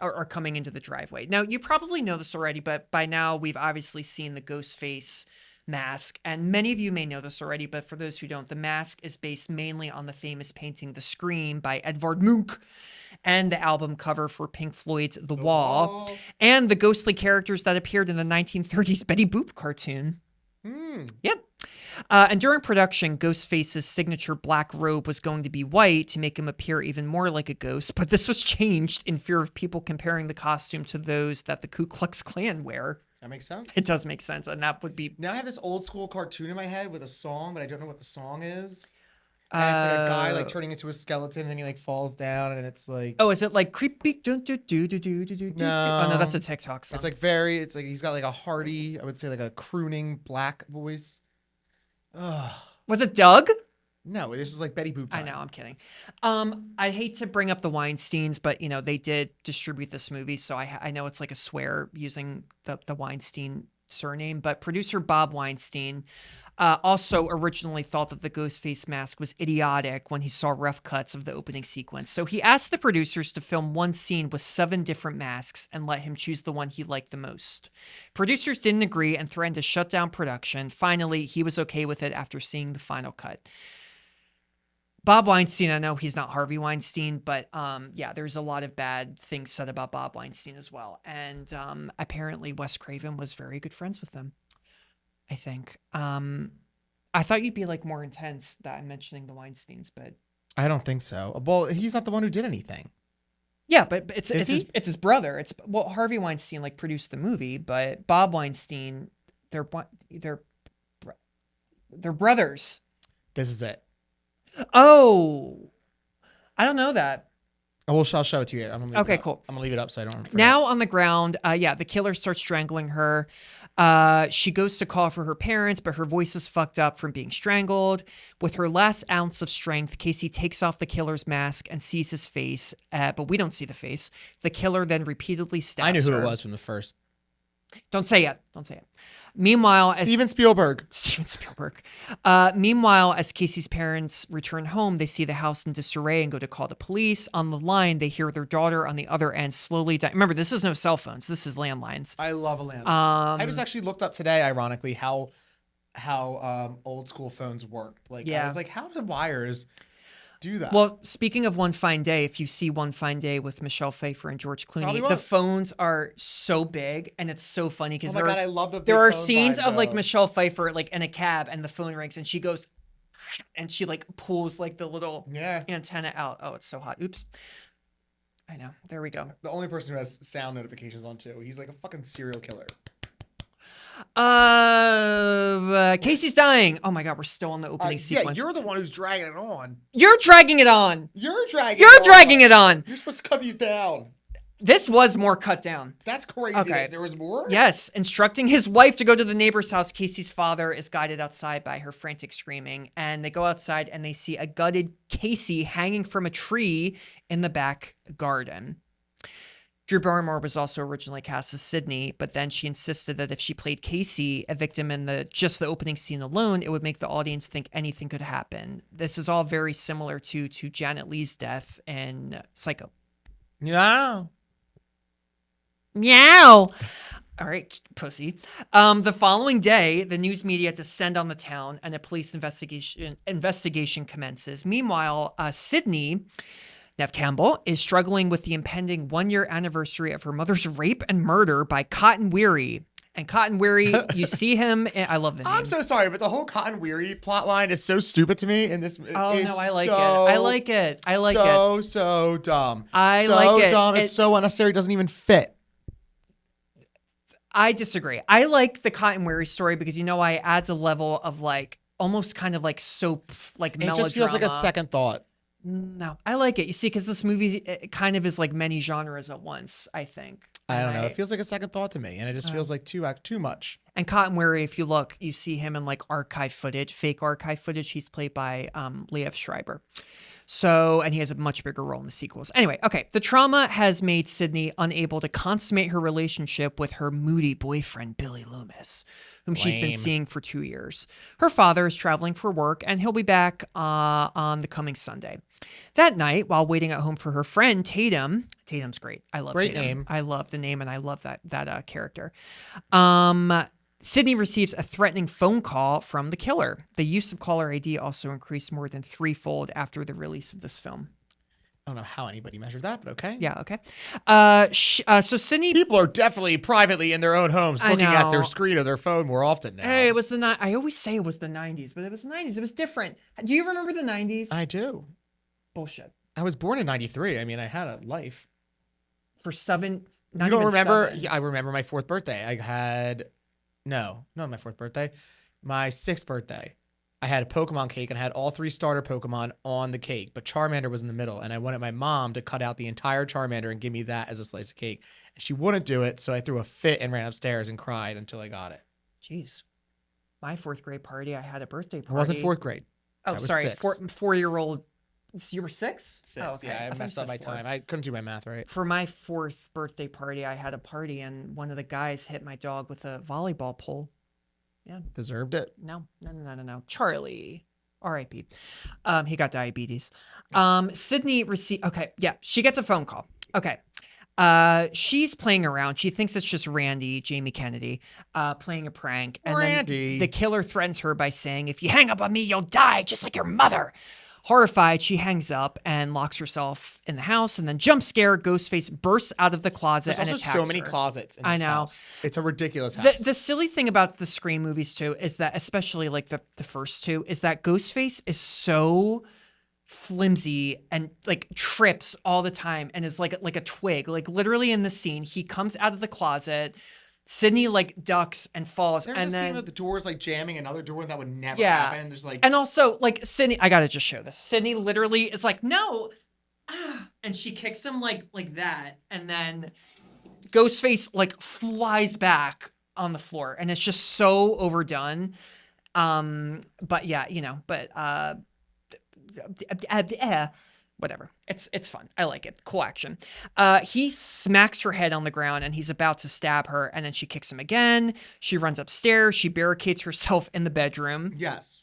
are coming into the driveway. Now, you probably know this already, but by now we've obviously seen the Ghostface mask. And many of you may know this already, but for those who don't, the mask is based mainly on the famous painting The Scream by Edvard Munch and the album cover for Pink Floyd's The Wall and the ghostly characters that appeared in the 1930s Betty Boop cartoon. Yep. And during production, Ghostface's signature black robe was going to be white to make him appear even more like a ghost, but this was changed in fear of people comparing the costume to those that the Ku Klux Klan wear. That makes sense. It does make sense, and that would be... Now I have this old school cartoon in my head with a song, but I don't know what the song is. And it's like a guy like turning into a skeleton, and then he like falls down, and it's like... Oh, is it like creepy? No. Oh no, that's a TikTok song. It's like very. It's like he's got like a hearty, I would say like a crooning black voice. Ugh. Was it Doug? No, this is like Betty Boop time. I know, I'm kidding. I hate to bring up the Weinsteins, but you know they did distribute this movie, so I know it's like a swear using the Weinstein surname. But producer Bob Weinstein also originally thought that the Ghostface mask was idiotic when he saw rough cuts of the opening sequence. So he asked the producers to film one scene with 7 different masks and let him choose the one he liked the most. Producers didn't agree and threatened to shut down production. Finally, he was okay with it after seeing the final cut. Bob Weinstein, I know he's not Harvey Weinstein, but yeah, there's a lot of bad things said about Bob Weinstein as well. And apparently Wes Craven was very good friends with them, I think. I thought you'd be like more intense that I'm mentioning the Weinsteins, but... I don't think so. Well, he's not the one who did anything. Yeah, but it's his brother. Well, Harvey Weinstein like produced the movie, but Bob Weinstein, they're brothers. This is it. Oh, I don't know that. I'll show it to you. Okay, cool. I'm gonna leave it up so I don't forget. Now on the ground, the killer starts strangling her. She goes to call for her parents, but her voice is fucked up from being strangled. With her last ounce of strength, Casey takes off the killer's mask and sees his face, but we don't see the face. The killer then repeatedly stabs her. I knew who it was from the first. Don't say it. Don't say it. Meanwhile, Steven Spielberg. Meanwhile, as Casey's parents return home, they see the house in disarray and go to call the police. On the line, they hear their daughter on the other end slowly die. Remember, this is no cell phones. This is landlines. I love a landline. I just actually looked up today, ironically, how old school phones worked. Like, I was like, how did wires do that? Well, speaking of One Fine Day, if you see One Fine Day with Michelle Pfeiffer and George Clooney, the phones are so big and it's so funny because I love the big there are phone scenes vibe, of like though. Michelle Pfeiffer like in a cab and the phone rings and she goes and she like pulls like the little antenna out. Oh, it's so hot. Oops. I know. There we go. The only person who has sound notifications on too. He's like a fucking serial killer. Casey's dying. Oh my God, we're still on the opening sequence. Yeah, you're the one who's dragging it on. You're dragging it on. You're dragging it on. You're supposed to cut these down. This was more cut down. That's crazy. Okay. There was more? Yes. Instructing his wife to go to the neighbor's house, Casey's father is guided outside by her frantic screaming. And they go outside and they see a gutted Casey hanging from a tree in the back garden. Drew Barrymore was also originally cast as Sydney, but then she insisted that if she played Casey, a victim in just the opening scene alone, it would make the audience think anything could happen. This is all very similar to Janet Leigh's death in Psycho. Yeah. Meow. All right, pussy. The following day, the news media descend on the town and a police investigation commences. Meanwhile, Sydney, Nev Campbell, is struggling with the impending 1-year anniversary of her mother's rape and murder by Cotton Weary. And Cotton Weary, you see him. I love the name. I'm so sorry, but the whole Cotton Weary plot line is so stupid to me. And this I like it. I like it. I like it. So dumb. I like it. Dumb. It's so unnecessary. It doesn't even fit. I disagree. I like the Cotton Weary story because, I adds a level of like almost kind of like soap, like melodrama. It just feels like a second thought. No, I like it. You see, because this movie it kind of is like many genres at once, I think. I don't know. It feels like a second thought to me, and it just feels like too much. And Cotton Weary, if you look, you see him in like archive footage, fake archive footage. He's played by Liev Schreiber. So, and he has a much bigger role in the sequels. Anyway, okay. The trauma has made Sydney unable to consummate her relationship with her moody boyfriend, Billy Loomis, whom she's been seeing for 2 years. Her father is traveling for work, and he'll be back on the coming Sunday. That night, while waiting at home for her friend, Tatum's great. I love Tatum. Name. I love the name, and I love that character. Sydney receives a threatening phone call from the killer. The use of caller ID also increased more than threefold after the release of this film. I don't know how anybody measured that, but okay. Yeah, okay. So Sydney... People are definitely privately in their own homes looking at their screen or their phone more often now. Hey, it was I always say it was the 90s, but it was the 90s. It was different. Do you remember the 90s? I do. Bullshit. I was born in 93. I mean, I had a life. For 7... You don't remember? Yeah, I remember my 4th birthday. I had... No, not my 4th birthday. My 6th birthday. I had a Pokemon cake and I had all 3 starter Pokemon on the cake, but Charmander was in the middle. And I wanted my mom to cut out the entire Charmander and give me that as a slice of cake. And she wouldn't do it, so I threw a fit and ran upstairs and cried until I got it. Jeez. My 4th grade party, I had a birthday party. It wasn't 4th grade. Oh, sorry. 6. 4-year-old. You were 6? 6. Oh, okay. Yeah, I messed up my time. I couldn't do my math right. For my 4th birthday party, I had a party and one of the guys hit my dog with a volleyball pole. Yeah. Deserved it? No. Charlie. R.I.P. He got diabetes. Sydney received... Okay, yeah. She gets a phone call. Okay. She's playing around. She thinks it's just Randy, Jamie Kennedy, playing a prank. And Randy. Then the killer threatens her by saying, if you hang up on me, you'll die, just like your mother. Horrified, she hangs up and locks herself in the house, and then jump scare, Ghostface bursts out of the closet and attacks her. There's also so many closets in this house. It's a ridiculous house. The silly thing about the Scream movies, too, is that, especially like the first two, is that Ghostface is so flimsy and like trips all the time and is like a twig. Like literally in the scene, he comes out of the closet, Sydney like ducks and falls, There's and a then scene with the doors like jamming another door that would never happen. There's like, and also like Sydney, I gotta just show this. Sydney literally is like, no, and she kicks him like that, and then Ghostface like flies back on the floor, and it's just so overdone. But yeah, whatever. It's fun. I like it. Cool action. He smacks her head on the ground and he's about to stab her, and then she kicks him again. She runs upstairs. She barricades herself in the bedroom. Yes.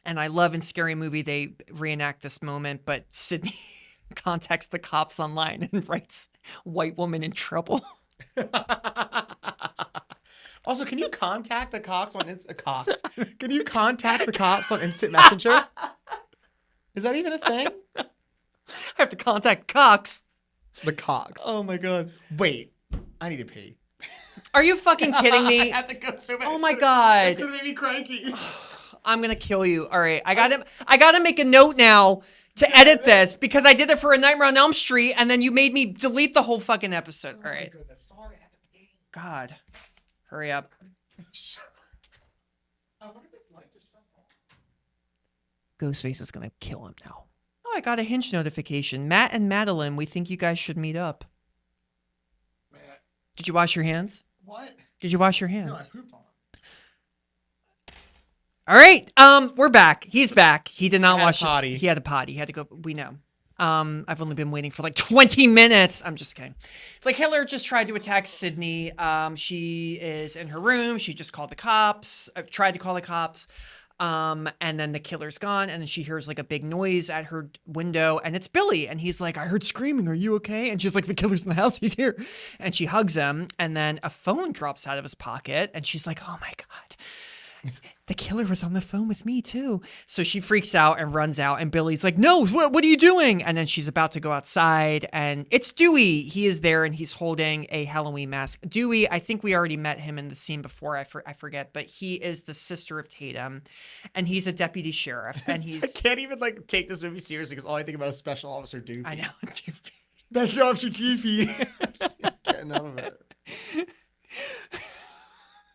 And I love in Scary Movie they reenact this moment, but Sydney contacts the cops online and writes "white woman in trouble." Also, can you contact the cops on Can you contact the cops on Instant Messenger? Is that even a thing? I have to contact Cox. The Cox. Oh my god. Wait, I need to pee. Are you fucking kidding me? I have to go so bad. Oh my god. It's gonna make me cranky. I'm gonna kill you. All right, I gotta make a note now to edit this because I did it for A Nightmare on Elm Street, and then you made me delete the whole fucking episode. All right. Oh my goodness. Sorry, I have to pee. God, hurry up. Ghostface is gonna kill him now. Oh, I got a Hinge notification. Matt and Madeline, we think you guys should meet up. Matt. Did you wash your hands? What? Did you wash your hands? No, I pooped on them. All right. We're back. He's back. He did not wash a potty. He had a potty. He had to go. We know. I've only been waiting for like 20 minutes. I'm just kidding. Like Hitler just tried to attack Sydney. She is in her room. She just called the cops. Tried to call the cops. And then the killer's gone, and then she hears like a big noise at her window, and it's Billy, and he's like, I heard screaming, are you okay? And she's like, the killer's in the house, he's here. And she hugs him, and then a phone drops out of his pocket, and she's like, oh my God, the killer was on the phone with me too. So she freaks out and runs out, and Billy's like, no, what are you doing? And then she's about to go outside, and it's Dewey. He is there, and he's holding a Halloween mask. Dewey, I think we already met him in the scene before, I forget, but he is the sister of Tatum, and he's a deputy sheriff, and he's... I can't even like take this movie seriously because all I think about is Special Officer Doofy. I know. Special Officer Doofy. Getting out of it.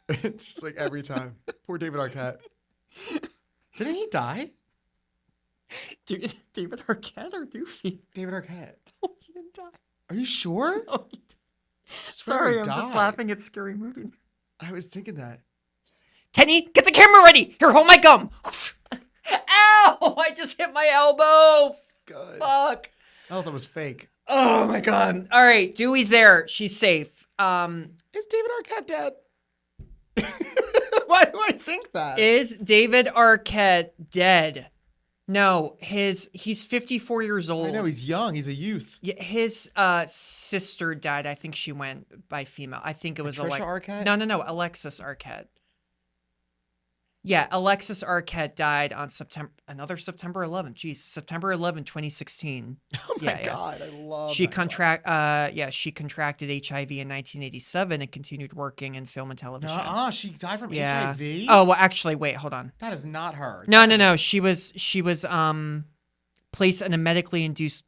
It's just like every time. Poor David Arquette. Didn't he die? David Arquette or Doofy? David Arquette. Oh, he didn't die. Are you sure? No, he Sorry, I'm just laughing at Scary Movie. I was thinking that. Kenny, get the camera ready. Here, hold my gum. Ow! I just hit my elbow. God. Fuck. I thought that was fake. Oh my God. All right, Dewey's there. She's safe. Is David Arquette dead? Why do I think that? Is David Arquette dead? No, he's 54 years old. I know, he's young. He's a youth. Yeah, his sister died. I think she went by female. I think it was Patricia Arquette? No, Alexis Arquette. Yeah, Alexis Arquette died on September 11th. Geez, September 11th, 2016. Oh my God, I love She that she contracted HIV in 1987 and continued working in film and television. She died from Yeah. HIV? Oh, well, actually, wait, hold on. That is not her. No. She was placed in a medically induced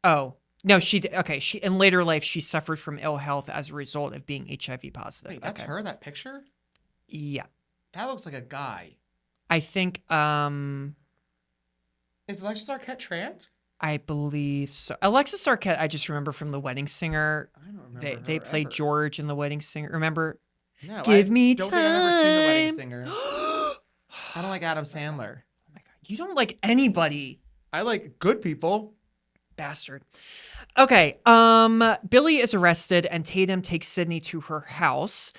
Oh. No, she in later life she suffered from ill health as a result of being HIV positive. Wait, that's her, that picture? Yeah. That looks like a guy. I think Is Alexis Arquette trans? I believe so. Alexis Arquette, I just remember from The Wedding Singer. I don't remember. They played George in The Wedding Singer. Remember? No, Give me don't time. think I've ever seen The Wedding Singer. I don't like Adam Sandler. Oh my God. You don't like anybody. I like good people. Bastard. Okay, Billy is arrested and Tatum takes Sydney to her house.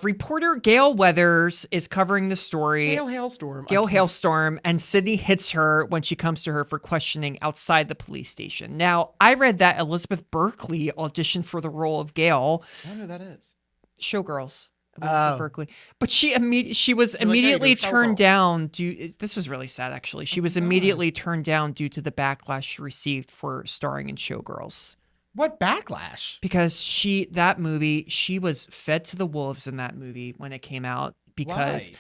Reporter Gail Weathers is covering the story. Gail Hailstorm. Gail Hailstorm, and Sydney hits her when she comes to her for questioning outside the police station. Now, I read that Elizabeth Berkley auditioned for the role of Gail. I don't know who that is. Showgirls. Berkeley, but she was immediately turned down this was really sad actually. She was immediately turned down due to the backlash she received for starring in Showgirls. What backlash? Because she was fed to the wolves in that movie when it came out because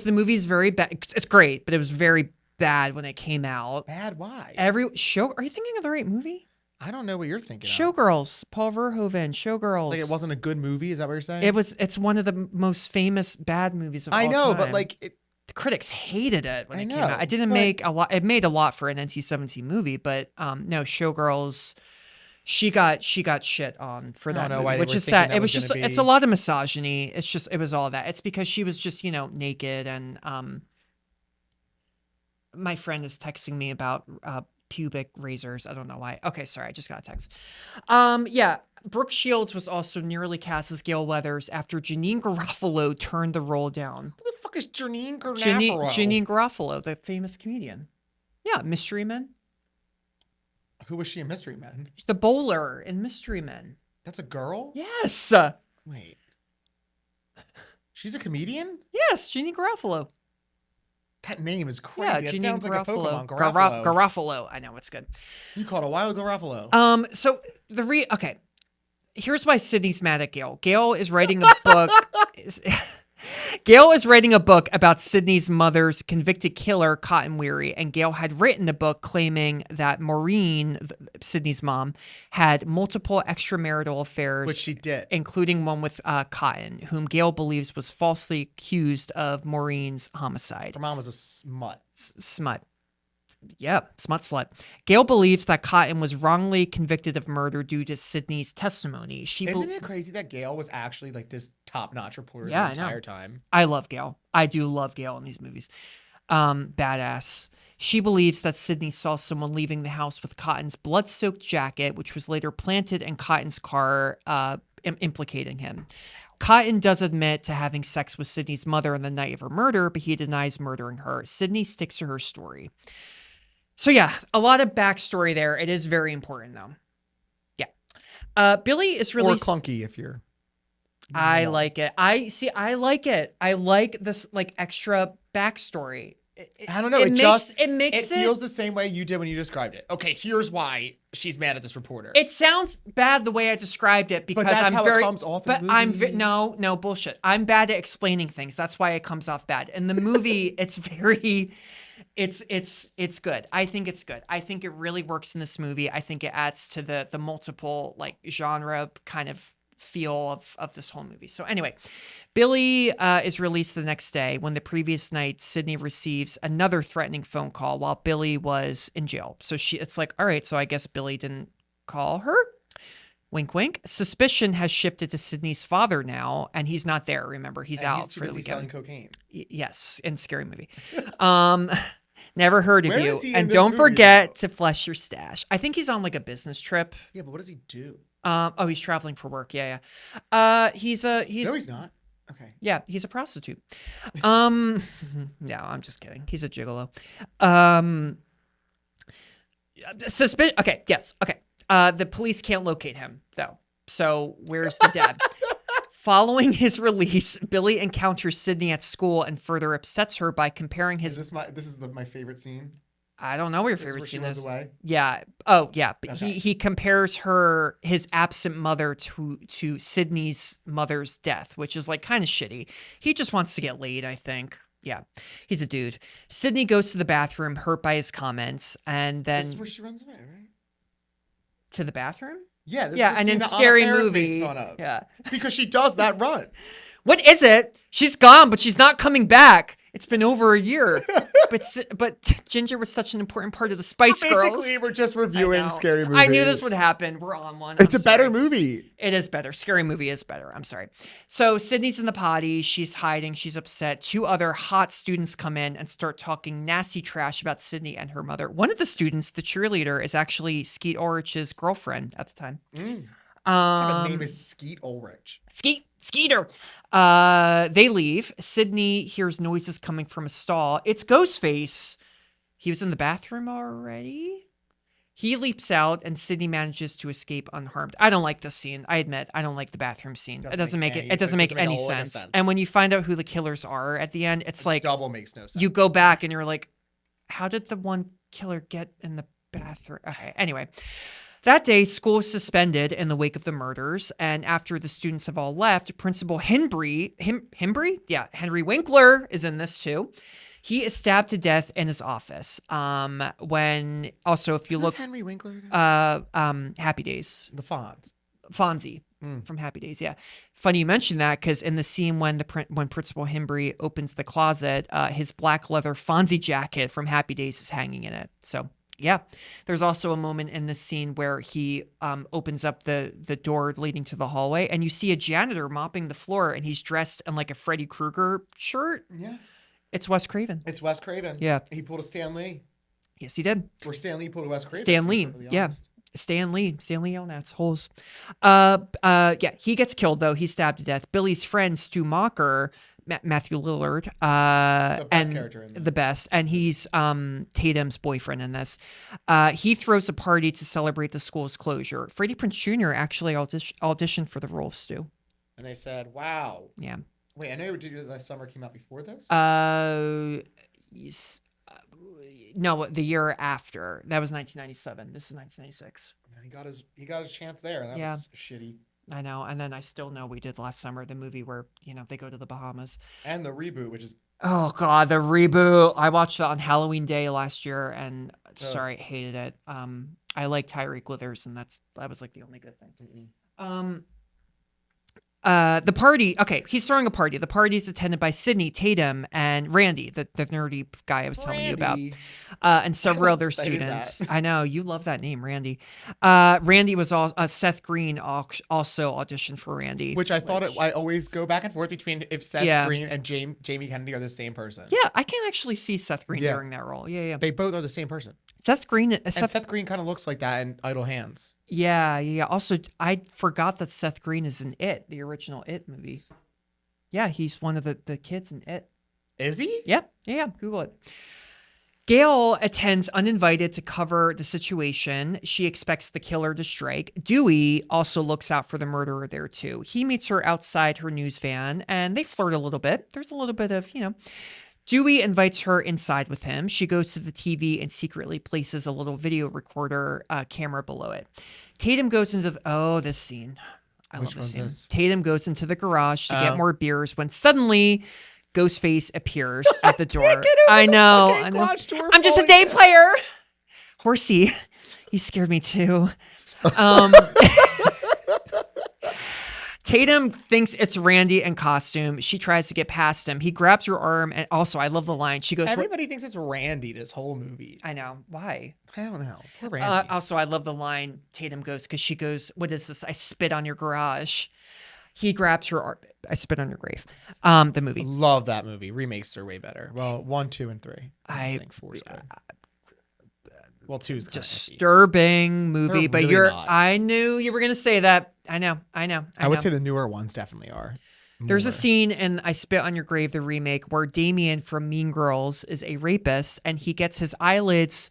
the movie is very bad. It's great, but it was very bad when it came out. Bad? Why? Are you thinking of the right movie? I don't know what you're thinking of. Showgirls, Paul Verhoeven, Showgirls. Like it wasn't a good movie, is that what you're saying? It's one of the most famous bad movies of all time. I know, but like the critics hated it when it came know, out. It didn't make a lot. It made a lot for an NC-17 movie, but no, Showgirls. She got shit on for that movie, which is sad. It was just it's a lot of misogyny. It was all that. It's because she was just naked and my friend is texting me about pubic razors. I don't know why. Okay, sorry, I just got a text. Yeah, Brooke Shields was also nearly cast as Gail Weathers after Janine Garofalo turned the role down. Who the fuck is Janine Garofalo? Janine Garofalo, the famous comedian. Yeah, Mystery Men. Who was she in Mystery Men? The bowler in Mystery Men. That's a girl? Yes. Wait. She's a comedian? Yes, Janine Garofalo. That name is crazy. Yeah, It Janine sounds like a Garofalo. Pokemon. Garofalo. I know, it's good. You called a wild Garofalo. So okay. Here's why Sydney's mad at Gail. Gail is writing a book. Gail is writing a book about Sydney's mother's convicted killer, Cotton Weary, and Gail had written the book claiming that Maureen, Sydney's mom, had multiple extramarital affairs, Which she did, including one with Cotton, whom Gail believes was falsely accused of Maureen's homicide. Her mom was a smut. Smut. Yeah, smut slut. Gail believes that Cotton was wrongly convicted of murder due to Sydney's testimony. Isn't it crazy that Gail was actually like this top-notch reporter the entire time? I love Gail. I do love Gail in these movies. Badass. She believes that Sydney saw someone leaving the house with Cotton's blood-soaked jacket, which was later planted in Cotton's car, implicating him. Cotton does admit to having sex with Sydney's mother on the night of her murder, but he denies murdering her. Sydney sticks to her story. So yeah, a lot of backstory there. It is very important though. Yeah. Billy is really... Or clunky if you're... I like it. I like it. I like this like extra backstory. I don't know. It feels the same way you did when you described it. Okay, here's why she's mad at this reporter. It sounds bad the way I described it because that's I'm how very... it comes off in the movie. No, bullshit. I'm bad at explaining things. That's why it comes off bad. In the movie, it's very... It's good. I think it's good. I think it really works in this movie. I think it adds to the multiple like genre kind of feel of this whole movie. So anyway, Billy is released the next day when the previous night Sydney receives another threatening phone call while Billy was in jail. So it's like, all right, so I guess Billy didn't call her. Wink, wink. Suspicion has shifted to Sydney's father now, and he's not there. Remember, he's out for the weekend. Selling cocaine. Yes, in Scary Movie. Never heard of you. And don't forget to flush your stash. I think he's on like a business trip. Yeah, but what does he do? He's traveling for work. Yeah. No, he's not. Okay. Yeah, he's a prostitute. No, I'm just kidding. He's a gigolo. Okay, yes. Okay. The police can't locate him though. So where's the dad? Following his release, Billy encounters Sydney at school and further upsets her by comparing his. This is my favorite scene. I don't know what your This is favorite where she scene runs is. away? Yeah. Oh, yeah. But Okay. he compares his absent mother to Sydney's mother's death, which is like kind of shitty. He just wants to get laid, I think. Yeah, he's a dude. Sydney goes to the bathroom, hurt by his comments, and then This is where she runs away, right? to the bathroom. Yeah, this Yeah, is the and scene in that Scary Anna Faris Movie. makes fun of. Yeah, Because she does that run. what is it? She's gone, but she's not coming back. It's been over a year. but Ginger was such an important part of the Spice Girls. Basically, we're just reviewing I know. Scary Movie. I knew this would happen. We're on one. It's I'm a better sorry. movie. It is better. Scary Movie is better. I'm sorry. So Sydney's in the potty. She's hiding. She's upset. 2 other hot students come in and start talking nasty trash about Sydney and her mother. One of the students, the cheerleader, is actually Skeet Ulrich's girlfriend at the time. Her name is Skeet Ulrich. Skeeter. They leave. Sydney hears noises coming from a stall. It's Ghostface. He was in the bathroom already. He leaps out, and Sydney manages to escape unharmed. I don't like this scene. I admit, I don't like the bathroom scene. It doesn't make any sense. And when you find out who the killers are at the end, it's like Double makes no sense. you go back and you're like, how did the one killer get in the bathroom? Okay. Anyway. That day, school was suspended in the wake of the murders, and after the students have all left, Principal Henry Winkler is in this too. He is stabbed to death in his office. When also, if you Who's look, Henry Winkler? Happy Days, The Fonzie from Happy Days. Yeah, funny you mentioned that because in the scene when Principal Henry opens the closet, his black leather Fonzie jacket from Happy Days is hanging in it. So. Yeah. There's also a moment in this scene where he opens up the door leading to the hallway and you see a janitor mopping the floor and he's dressed in like a Freddy Krueger shirt. Yeah. It's Wes Craven. It's Wes Craven. Yeah. He pulled a Stan Lee. Yes, he did. Or Stan Lee pulled a Wes Craven. Stan Lee. Yeah. Stan Lee Elnatz, holes. Yeah, he gets killed though. He's stabbed to death. Billy's friend, Stu Mocker, Matthew Lillard, the best, and he's Tatum's boyfriend in this. He throws a party to celebrate the school's closure. Freddie Prinze Jr. actually auditioned for the role of Stu. And they said, "Wow." Yeah. Wait, I know Last Summer came out before this. No, the year after. That was 1997. This is 1996. He got his chance there. And that was shitty. I know. And then I still know we did Last Summer, the movie where, they go to the Bahamas. And the reboot, which is... Oh, God, the reboot. I watched that on Halloween Day last year, and sorry, hated it. I like Tyreek Withers, and that was like the only good thing. The party, okay, he's throwing a party. The party is attended by Sydney, Tatum, and Randy, the nerdy guy I was telling you about, and several other students. I know, you love that name, Randy. Randy was Seth Green also auditioned for Randy. I always go back and forth between if Seth Green and Jamie Kennedy are the same person. Yeah, I can actually see Seth Green during that role. Yeah. They both are the same person. Seth Green kind of looks like that in Idle Hands. Yeah. Also, I forgot that Seth Green is in It, the original It movie. Yeah, he's one of the kids in It. Is he? Yep. Yeah. Google it. Gail attends uninvited to cover the situation. She expects the killer to strike. Dewey also looks out for the murderer there too. He meets her outside her news van and they flirt a little bit. There's a little bit of, Dewey invites her inside with him. She goes to the TV and secretly places a little video recorder camera below it. Tatum goes into this scene. I love this scene. Tatum goes into the garage to get more beers when suddenly Ghostface appears at the door. I know. I'm just a day player. Horsey, you scared me too. Tatum thinks it's Randy in costume. She tries to get past him. He grabs her arm, and also, I love the line. She goes, "Everybody thinks it's Randy this whole movie." I know. Why? I don't know. Poor Randy. Also, I love the line Tatum goes, because she goes, "What is this? I spit on your garage." He grabs her arm. I spit on your grave. The movie. Love that movie. Remakes are way better. Well, 1, 2, and 3. I think 4 is good. Well, 2 is disturbing movie, but really not. I knew you were gonna say that. I know. I would say the newer ones definitely are. There's a scene in I Spit on Your Grave, the remake, where Damien from Mean Girls is a rapist, and he gets his eyelids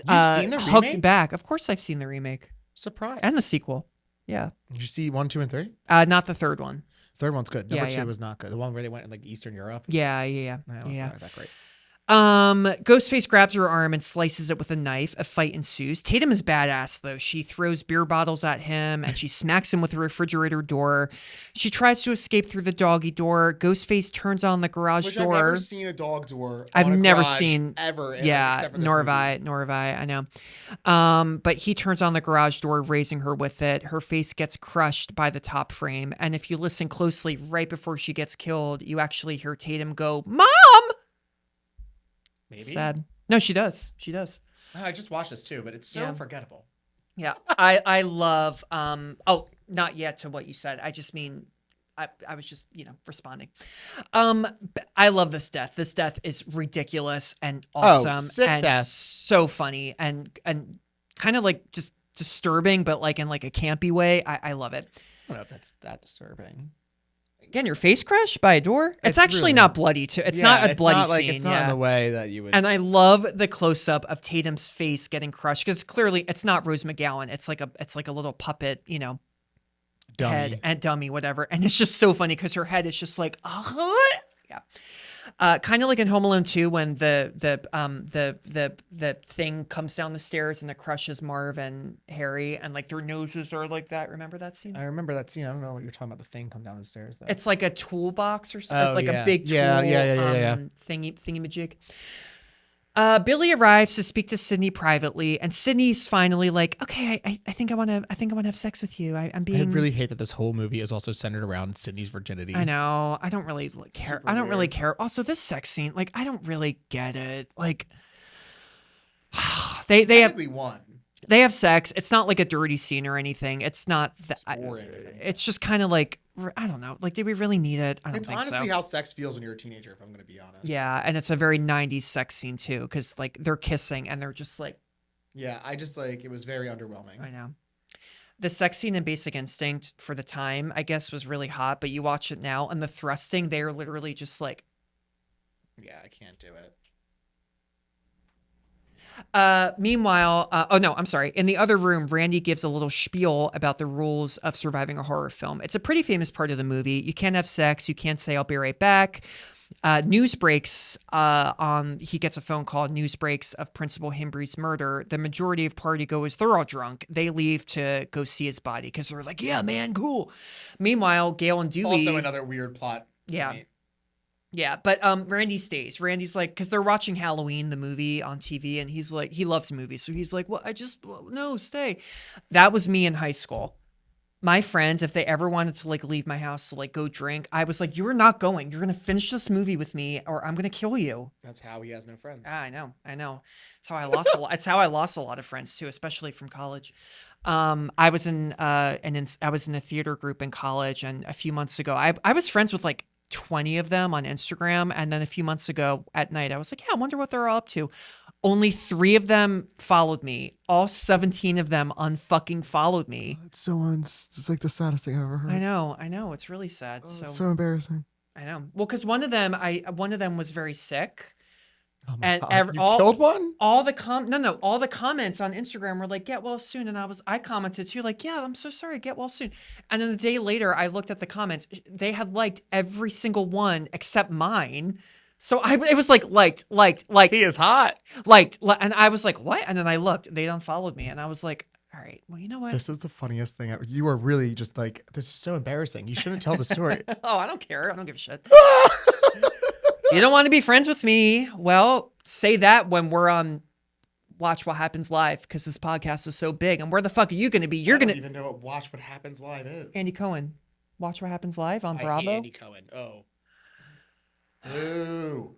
You've seen the hooked remake? back. Of course, I've seen the remake. Surprise. And the sequel. Yeah. Did you see 1, 2, and 3? Not the third one. Third one's good. Number Yeah, 2 yeah. was not good. The one where they went in like Eastern Europe. Yeah. That was not that great. Ghostface grabs her arm and slices it with a knife. A fight ensues. Tatum is badass though. She throws beer bottles at him and she smacks him with the refrigerator door. She tries to escape through the doggy door. Ghostface turns on the garage door. I've never seen a dog door. I've on a never garage seen ever. Yeah, except for this nor have movie. I know. But he turns on the garage door, raising her with it. Her face gets crushed by the top frame. And if you listen closely, right before she gets killed, you actually hear Tatum go, "Mom!" Maybe. Sad. No, she does. She does. I just watched this too, but it's so forgettable. Yeah. I love, not yet to what you said. I just mean, I was just, responding. I love this death. This death is ridiculous and awesome. Sick and death. so funny and kind of like just disturbing, but like in like a campy way. I love it. I don't know if that's that disturbing. Again, your face crushed by a door. It's actually really not bloody too. It's not a bloody scene. It's not in the way that you would. And I love the close up of Tatum's face getting crushed because clearly it's not Rose McGowan. It's like a little puppet, dummy. head and dummy, whatever. And it's just so funny because her head is just like, yeah. Kind of like in Home Alone 2 when the thing comes down the stairs and it crushes Marv and Harry and like their noses are like that. Remember that scene? I remember that scene. I don't know what you're talking about. The thing come down the stairs though. It's like a toolbox or something, a big tool thingy-majig. Billy arrives to speak to Sydney privately, and Sydney's finally like, "Okay, I think I want to have sex with you. I'm being." I really hate that this whole movie is also centered around Sydney's virginity. I know. I don't really care. I don't really care. Also, this sex scene, like, I don't really get it. Like, they have one. They have sex. It's not like a dirty scene or anything. It's not that. It's just kind of like, I don't know. Like, did we really need it? I don't think so. It's honestly how sex feels when you're a teenager, if I'm going to be honest. Yeah, and it's a very 90s sex scene, too, because, like, they're kissing and they're just like... Yeah, I just, like, it was very underwhelming. I know. The sex scene in Basic Instinct for the time, I guess, was really hot, but you watch it now, and the thrusting, they are literally just like... Yeah, I can't do it. Meanwhile, I'm sorry. In the other room, Randy gives a little spiel about the rules of surviving a horror film. It's a pretty famous part of the movie. You can't have sex. You can't say, "I'll be right back." News breaks he gets a phone call, news breaks of Principal Himbry's murder. The majority of party goers, they're all drunk. They leave to go see his body because they're like, yeah, man, cool. Meanwhile, Gail and Dewey. Also another weird plot. Yeah. Right? Yeah, but Randy stays. Randy's like, because they're watching Halloween, the movie on TV, and he's like, he loves movies. So he's like, well, no, stay. That was me in high school. My friends, if they ever wanted to like leave my house to like go drink, I was like, you're not going. You're going to finish this movie with me or I'm going to kill you. That's how he has no friends. I know. It's how I lost a lot. It's how I lost a lot of friends too, especially from college. I was in a theater group in college, and a few months ago, I was friends with like 20 of them on Instagram. And then a few months ago at night, I was like, yeah, I wonder what they're all up to. Only 3 of them followed me. All 17 of them unfucking followed me. It's it's like the saddest thing I've ever heard. I know. It's really sad. It's so embarrassing. I know. Well, because one of them was very sick. Oh my And God. You killed one? All the comments on Instagram were like, "Get well soon," and I commented too, like, "Yeah, I'm so sorry, get well soon." And then a day later, I looked at the comments; they had liked every single one except mine. So it was like liked. He is hot. Liked, and I was like, "What?" And then I looked; they unfollowed me, and I was like, "All right, well, you know what?" This is the funniest thing ever. You are really just like, this is so embarrassing. You shouldn't tell the story. Oh, I don't care. I don't give a shit. You don't want to be friends with me? Well, say that when we're on Watch What Happens Live, because this podcast is so big. And where the fuck are you going to be? You're going to even know what Watch What Happens Live is. Andy Cohen. Watch What Happens Live on Bravo. Andy Cohen. Oh. Ooh.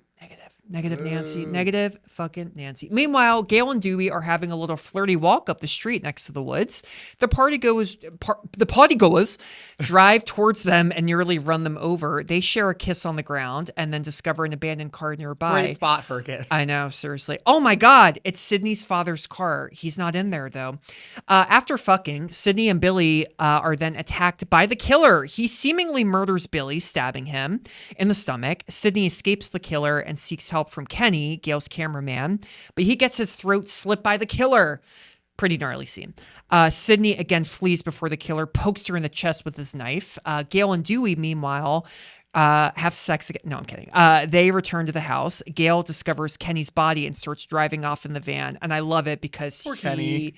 Negative Nancy. Negative fucking Nancy. Meanwhile, Gail and Dewey are having a little flirty walk up the street next to the woods. The partygoers drive towards them and nearly run them over. They share a kiss on the ground and then discover an abandoned car nearby. Great spot for a kiss. I know, seriously. Oh my God, it's Sydney's father's car. He's not in there though. After fucking, Sydney and Billy are then attacked by the killer. He seemingly murders Billy, stabbing him in the stomach. Sydney escapes the killer and seeks help from Kenny, Gail's cameraman, but he gets his throat slit by the killer. Pretty gnarly scene. Sydney again flees before the killer pokes her in the chest with his knife. Gail and Dewey, meanwhile, have sex again. No, I'm kidding. They return to the house. Gail discovers Kenny's body and starts driving off in the van. And I love it because Poor Kenny.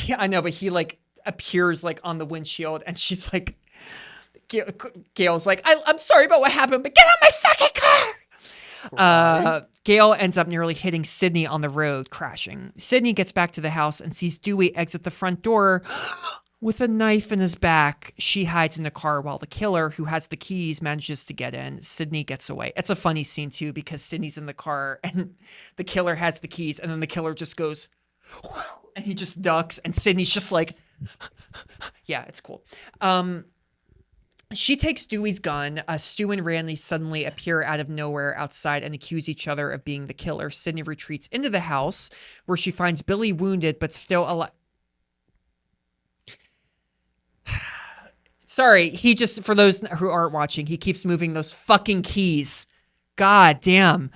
Yeah, I know, but he like appears like on the windshield and she's like, Gail's like, I'm sorry about what happened, but get out my fucking car. Gail ends up nearly hitting Sydney on the road, crashing. Sydney gets back to the house and sees Dewey exit the front door with a knife in his back. She hides in the car while the killer, who has the keys, manages to get in. Sydney gets away. It's a funny scene, too, because Sydney's in the car and the killer has the keys, and then the killer just goes, and he just ducks, and Sydney's just like, yeah, it's cool. She takes Dewey's gun. Stu and Randy suddenly appear out of nowhere outside and accuse each other of being the killer. Sydney retreats into the house where she finds Billy wounded but still alive. Sorry, he just, for those who aren't watching, he keeps moving those fucking keys. God damn.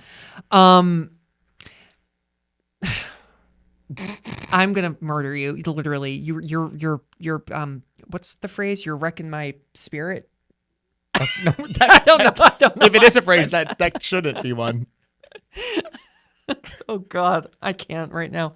I'm gonna murder you. Literally, you're what's the phrase? You're wrecking my spirit. No, I don't know. If it is a phrase, that shouldn't be one. Oh God, I can't right now.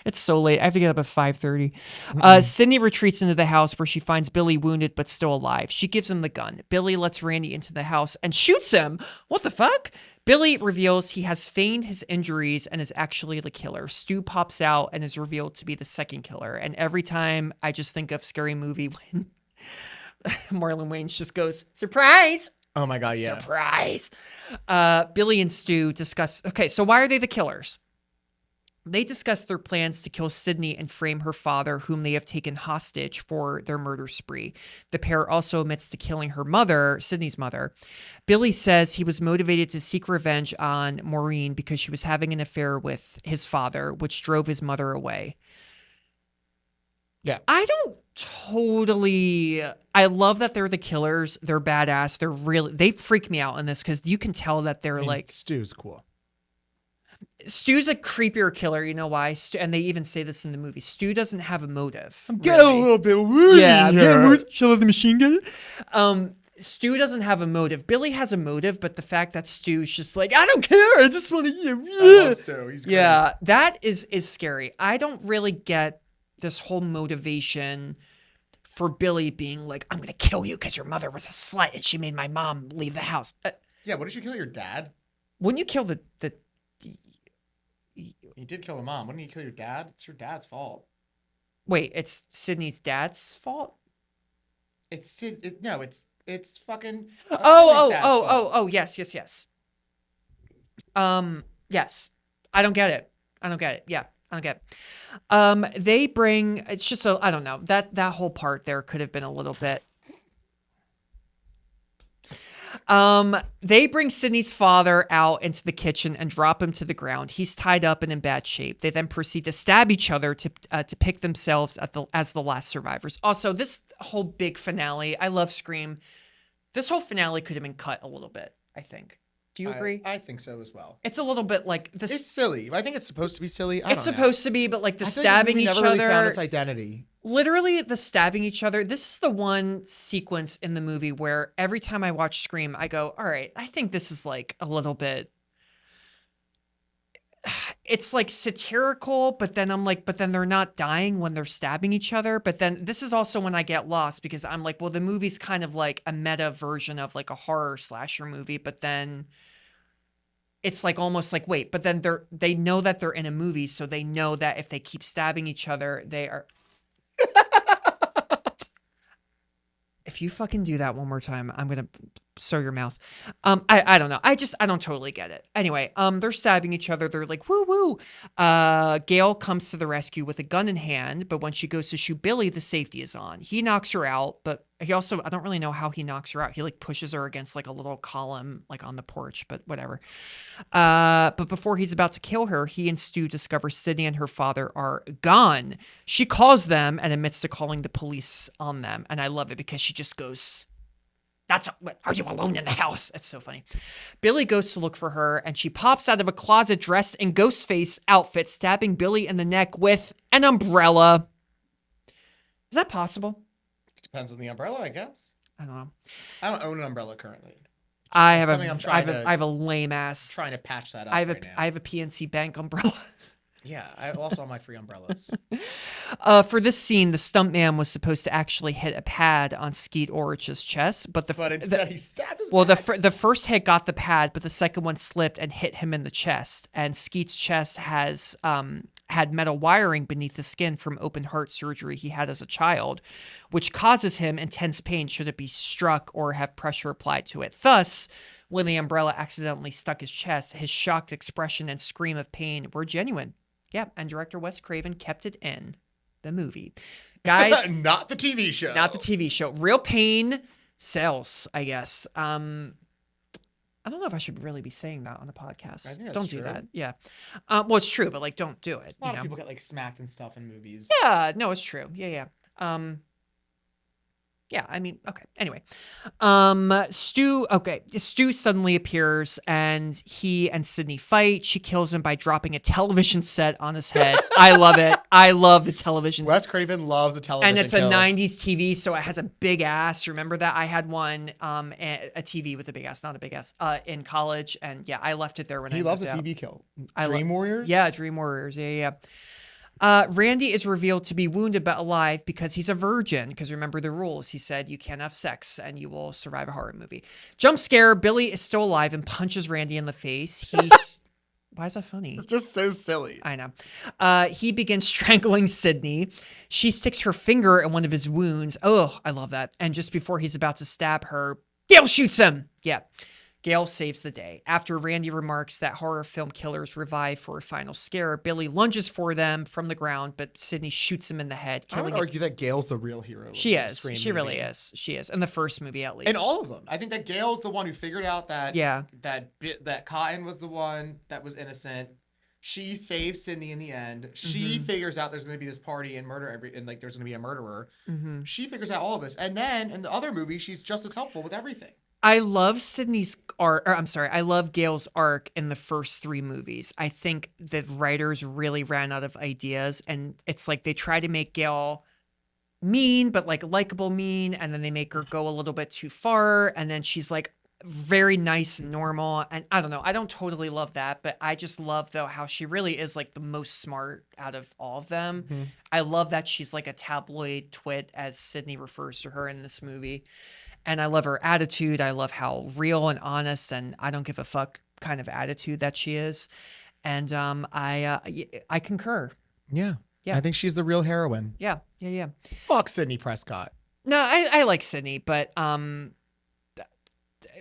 It's so late. I have to get up at 5:30. Sydney retreats into the house where she finds Billy wounded but still alive. She gives him the gun. Billy lets Randy into the house and shoots him. What the fuck? Billy reveals he has feigned his injuries and is actually the killer. Stu pops out and is revealed to be the second killer. And every time I just think of Scary Movie when Marlon Wayans just goes, surprise! Oh my God, yeah. Surprise! Billy and Stu discuss... Okay, so why are they the killers? They discuss their plans to kill Sydney and frame her father, whom they have taken hostage for their murder spree. The pair also admits to killing her mother, Sydney's mother. Billy says he was motivated to seek revenge on Maureen because she was having an affair with his father, which drove his mother away. Yeah. I don't totally... I love that they're the killers. They're badass. They freak me out in this because you can tell that they're like... Stu's cool. Stu's a creepier killer. You know why? And they even say this in the movie. Stu doesn't have a motive. I'm getting a little bit woozy. Yeah, I'm here. getting woozy. Shall I have the machine gun? Stu doesn't have a motive. Billy has a motive, but the fact that Stu's just like, I don't care. I just want to... I love Stu. He's great. Yeah, that is scary. I don't really get this whole motivation for Billy being like, I'm going to kill you because your mother was a slut and she made my mom leave the house. Yeah, what did you kill your dad? Wouldn't you kill the... You did kill a mom. Wouldn't you kill your dad? It's your dad's fault. Wait, it's Sydney's dad's fault? It's fucking... Oh, yes. Yes. I don't get it. Yeah, I don't get it. They bring... It's just so... I don't know. That whole part there could have been a little bit... They bring Sydney's father out into the kitchen and drop him to the ground. He's tied up and in bad shape. They then proceed to stab each other to pick themselves as the last survivors. Also, this whole big finale, I love Scream. This whole finale could have been cut a little bit, I think. Do you agree? I think so as well. It's a little bit like this. It's silly. I think it's supposed to be silly. It's supposed to be, but like the I feel stabbing like each this movie never other. really found its identity. Literally, the stabbing each other. This is the one sequence in the movie where every time I watch Scream, I go, all right, I think this is like a little bit... It's like satirical, but then I'm like, but then they're not dying when they're stabbing each other. But then this is also when I get lost because I'm like, well, the movie's kind of like a meta version of like a horror slasher movie, but then... It's like almost like, wait, but then they know that they're in a movie, so they know that if they keep stabbing each other, they are... If you fucking do that one more time, I'm going to sew your mouth. I don't know. I don't totally get it. Anyway, they're stabbing each other. They're like, woo woo. Gail comes to the rescue with a gun in hand, but when she goes to shoot Billy, the safety is on. He knocks her out, but he also, I don't really know how he knocks her out. He like pushes her against like a little column, like on the porch, but whatever. But before he's about to kill her, he and Stu discover Sydney and her father are gone. She calls them and admits to calling the police on them. And I love it because she just goes, Are you alone in the house? That's so funny. Billy goes to look for her, and she pops out of a closet dressed in Ghostface outfit, stabbing Billy in the neck with an umbrella. Is that possible? Depends on the umbrella, I guess. I don't know. I don't own an umbrella currently. I have a lame ass. Trying to patch that up I have a PNC Bank umbrella. Yeah, I also have my free umbrellas. For this scene, the stuntman was supposed to actually hit a pad on Skeet Ulrich's chest, but instead he stabbed his neck. neck. The first hit got the pad, but the second one slipped and hit him in the chest. And Skeet's chest has had metal wiring beneath the skin from open heart surgery he had as a child, which causes him intense pain should it be struck or have pressure applied to it. Thus, when the umbrella accidentally stuck his chest, his shocked expression and scream of pain were genuine. Yeah, and director Wes Craven kept it in the movie. Guys, not the TV show. Not the TV show. Real pain sells, I guess. I don't know if I should really be saying that on a podcast. Don't do that. Yeah. Well, it's true, but like, don't do it. A lot of people get like smacked and stuff in movies. Yeah, no, it's true. Yeah. Yeah, I mean, okay. Anyway, Stu suddenly appears and he and Sydney fight. She kills him by dropping a television set on his head. I love it. I love the television set. Wes Craven loves a television And it's a 90s TV, so it has a big ass. Remember that? I had one, a TV with a big ass, not a big ass, in college. And yeah, I left it there when he loves a TV kill. Dream Warriors? Yeah, Dream Warriors. Yeah. Randy is revealed to be wounded but alive because he's a virgin. Because remember the rules. He said you can't have sex and you will survive a horror movie. Jump scare. Billy is still alive and punches Randy in the face. Why is that funny? It's just so silly. I know. He begins strangling Sydney. She sticks her finger in one of his wounds. Oh, I love that. And just before he's about to stab her, Gail shoots him. Yeah. Gail saves the day. After Randy remarks that horror film killers revive for a final scare, Billy lunges for them from the ground, but Sydney shoots him in the head. I would argue that Gail's the real hero. She is. She really is. She is. In the first movie, at least. In all of them. I think that Gail's the one who figured out that that Cotton was the one that was innocent. She saves Sydney in the end. She figures out there's going to be this party and there's going to be a murderer. Mm-hmm. She figures out all of this. And then in the other movie, she's just as helpful with everything. I love I love Gail's arc in the first three movies. I think the writers really ran out of ideas, and it's like they try to make Gail mean, but like likable mean, and then they make her go a little bit too far, and then she's like very nice and normal. And I don't know, I don't totally love that, but I just love though how she really is like the most smart out of all of them. Mm-hmm. I love that she's like a tabloid twit, as Sydney refers to her in this movie. And I love her attitude. I love how real and honest and I don't give a fuck kind of attitude that she is. And I concur. Yeah. I think she's the real heroine. Yeah. Fuck Sidney Prescott. No, I like Sydney, but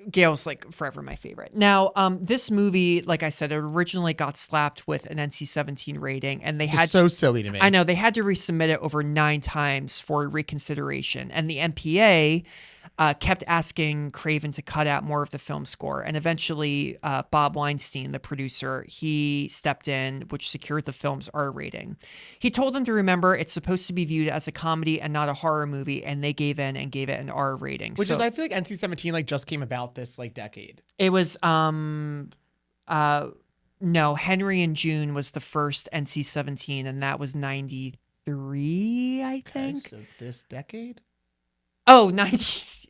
Gail's like forever my favorite. Now, this movie, like I said, it originally got slapped with an NC-17 rating, and they had so silly to me. I know they had to resubmit it over 9 times for reconsideration, and the MPA kept asking Craven to cut out more of the film score, and eventually Bob Weinstein, the producer, he stepped in, which secured the film's R rating. He told them to remember it's supposed to be viewed as a comedy and not a horror movie, and they gave in and gave it an R rating. Which is, I feel like NC-17 like just came about this like decade. It was no, Henry and June was the first NC-17, and that was 93, I think. Okay, so this decade? Oh, 90s.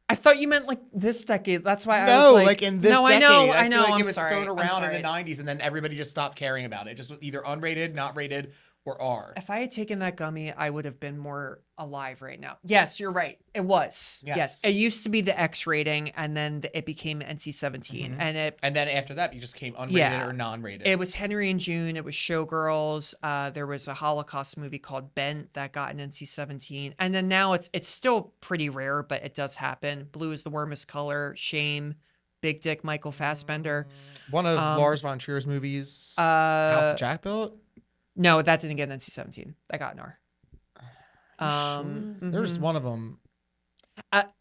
I thought you meant like this decade. That's why I was like in this decade. I know. I know. Like I'm it was sorry. thrown around in the 90s, and then everybody just stopped caring about it. It just was either unrated, not rated, or R. If I had taken that gummy, I would have been more alive right now. Yes, you're right. It was. Yes. It used to be the X rating, and then it became NC-17. Mm-hmm. And then after that, you just came unrated or non-rated. It was Henry and June. It was Showgirls. There was a Holocaust movie called Bent that got an NC-17. And then now it's still pretty rare, but it does happen. Blue is the Warmest Color. Shame. Big Dick Michael Fassbender. One of Lars von Trier's movies. House of Jack built. No, that didn't get an NC-17. That got an R. Sure? There's one of them.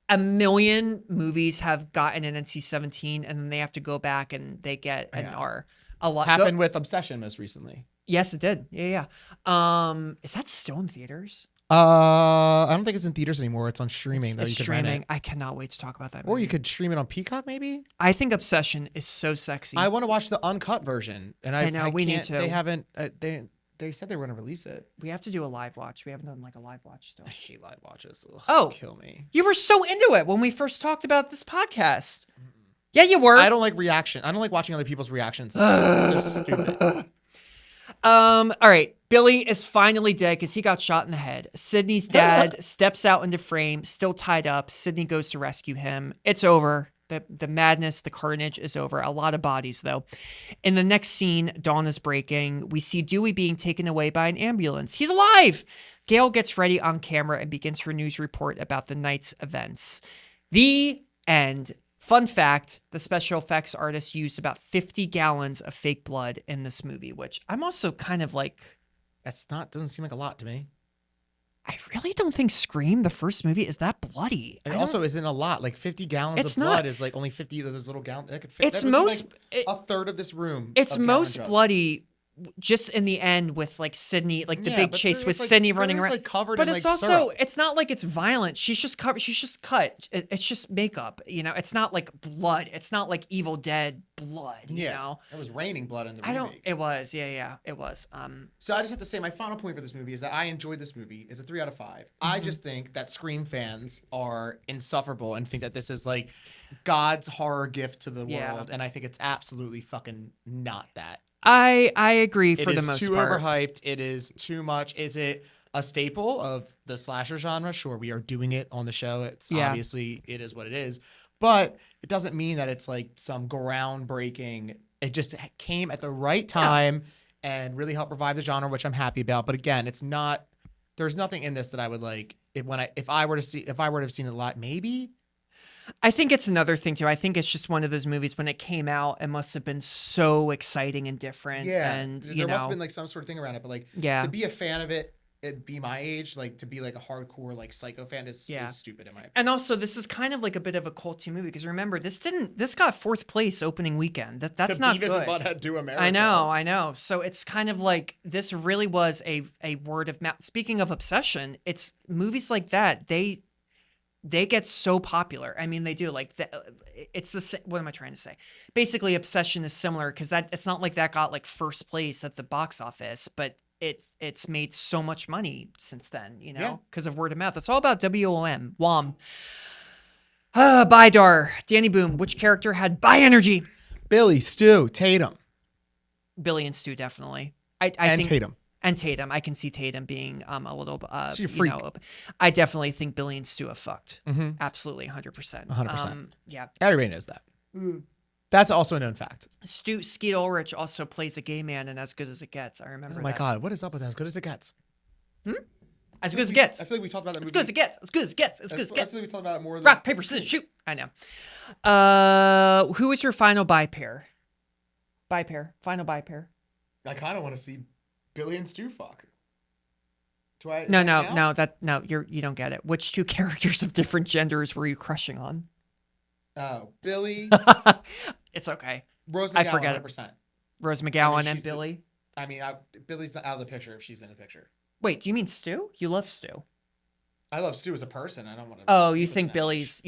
A million movies have gotten an NC-17, and then they have to go back and they get an R. A lot happened with Obsession most recently. Yes, it did. Yeah. Is that still in theaters? I don't think it's in theaters anymore. It's on streaming. It's You could rent streaming. it. I cannot wait to talk about that Or movie. you could stream it on Peacock, maybe. I think Obsession is so sexy. I want to watch the uncut version, and I know, we need can't- to. They haven't. They said they were going to release it. We have to do a live watch. We haven't done like a live watch still. I hate live watches. Ugh, Oh. kill me. You were so into it when we first talked about this podcast. Yeah, you were. I don't like reaction. I don't like watching other people's reactions. It's so stupid. All right. Billy is finally dead because he got shot in the head. Sydney's dad steps out into frame, still tied up. Sydney goes to rescue him. It's over. The madness, the carnage is over. A lot of bodies, though. In the next scene, dawn is breaking. We see Dewey being taken away by an ambulance. He's alive! Gail gets ready on camera and begins her news report about the night's events. The end. Fun fact, the special effects artist used about 50 gallons of fake blood in this movie, which I'm also kind of like... Doesn't seem like a lot to me. I really don't think Scream, the first movie, is that bloody. It also isn't a lot. Like 50 gallons It's of blood not. is like only 50 of those little gallons. That could fit. It's that would be most... like a third of this room. It's of gallon most drugs. bloody just in the end with like Sydney, like the Yeah, big but chase there's, with like- Sydney running there's, around. like, covered but in, it's like, also, syrup. it's not like it's violent. She's just covered. She's just cut. It's just makeup. You know, it's not like blood. It's not like Evil Dead blood. You know, it was raining blood in the I remake. don't. It was. Yeah. It was. So I just have to say my final point for this movie is that I enjoyed this movie. It's a 3 out of 5. I Mm-hmm. just think that Scream fans are insufferable and think that this is like God's horror gift to the Yeah. world, and I think it's absolutely fucking not that. I agree It for the is most too part. overhyped. It is too much. Is it a staple of the slasher genre? Sure, we are doing it on the show. It's obviously it is what it is, but it doesn't mean that it's like some groundbreaking. It just came at the right time and really helped revive the genre, which I'm happy about. But again, it's not. There's nothing in this that I would like. If I were to have seen it a lot, maybe. I think it's another thing too. I think it's just one of those movies when it came out, it must have been so exciting and different. Yeah, and there must have been like some sort of thing around it, but like to be a fan of it, it'd be my age, like to be like a hardcore like Psycho fan is stupid in my opinion. And also, this is kind of like a bit of a culty movie because remember, this got 4th place opening weekend. That's not Beavis good. and Butthead Do America. I know. So it's kind of like this really was a word of mouth. Speaking of obsession, it's movies like that. They get so popular. I mean, they do. Like, it's the. What am I trying to say? Basically, Obsession is similar because it's not like that got like 1st place at the box office, but it's made so much money since then. You know, because of word of mouth. It's all about WOM. WOM. Bidar. Danny Boom. Which character had bi energy? Billy, Stu, Tatum, Billy and Stu definitely. I think Tatum. And Tatum. I can see Tatum being a little She's a freak. I definitely think Billy and Stu have fucked. Mm-hmm. Absolutely, 100%. 100%. Yeah. Everybody knows that. That's also a known fact. Skeet Ulrich also plays a gay man in As Good as It Gets. I remember Oh my that. God, what is up with As Good as It Gets? As Good as It Gets. I feel like we talked about that movie. As Good as It Gets. As Good as It Gets. As Good as It I Gets. feel like we talked about it more than Rock, paper, scissors, shoot. I know. Who is your final bi pair? Final bi pair. I kind of want to see Billy and Stu fuck. Do I? No, you don't get it. Which 2 characters of different genders were you crushing on? Oh, Billy. It's okay. Rose McGowan, I forget 100%. Rose McGowan and she's Billy. Billy's out of the picture if she's in the picture. Wait, do you mean Stu? You love Stu. I love Stu as a person. I don't want to. Oh, you think Billy's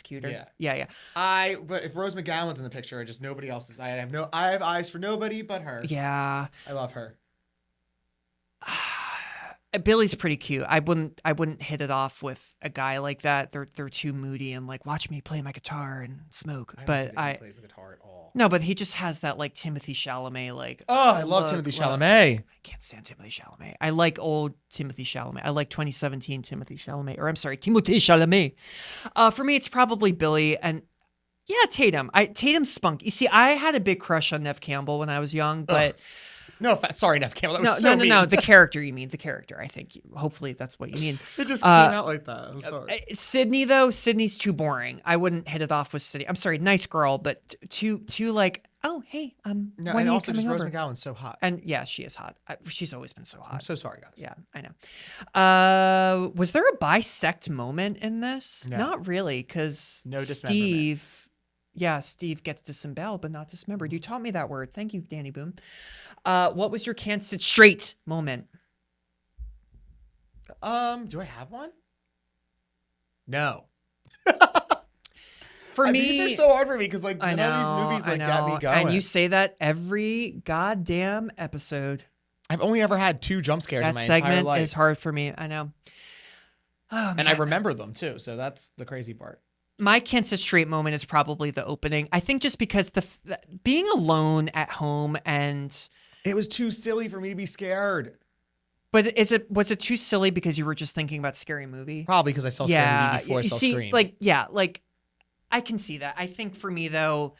cuter? Yeah. But if Rose McGowan's in the picture, just nobody else is. I have eyes for nobody but her. Yeah. I love her. Billy's pretty cute. I wouldn't hit it off with a guy like that. They're too moody and like watch me play my guitar and smoke. But I plays the guitar at all. No, but he just has that like Timothy Chalamet like. Oh, I love Timothy Chalamet. I can't stand Timothy Chalamet. I like old Timothy Chalamet. I like 2017 Timothy Chalamet, or I'm sorry, Timothée Chalamet. For me, it's probably Billy and yeah, Tatum. Tatum's spunk. You see, I had a big crush on Nev Campbell when I was young, but. Ugh. No, sorry, Nev Campbell. That was so mean. No. The character, you mean the character? I think. Hopefully, that's what you mean. It just came out like that. I'm sorry. Sydney though, Sydney's too boring. I wouldn't hit it off with Sydney. I'm sorry, nice girl, but too like. Oh, hey, no, when and are you also coming just Rose over? McGowan's so hot. And yeah, she is hot. She's always been so hot. I'm so sorry, guys. Yeah, I know. Was there a bisect moment in this? No. Not really, because No dismemberment. Steve gets disemboweled, but not dismembered. You taught me that word. Thank you, Danny Boom. What was your can't sit straight moment? Do I have one? No. For me, these are so hard for me because like I none know, of these movies like I got me know. going. And you say that every goddamn episode. I've only ever had 2 jump scares in That my entire segment life. is hard for me. I know. Oh, And I man. remember them too, so that's the crazy part. My can't sit straight moment is probably the opening. I think just because being alone at home and It was too silly for me to be scared. but was it too silly because you were just thinking about Scary Movie? Probably because I saw Scary Movie before I you saw see, Scream. like I can see that. I think for me though,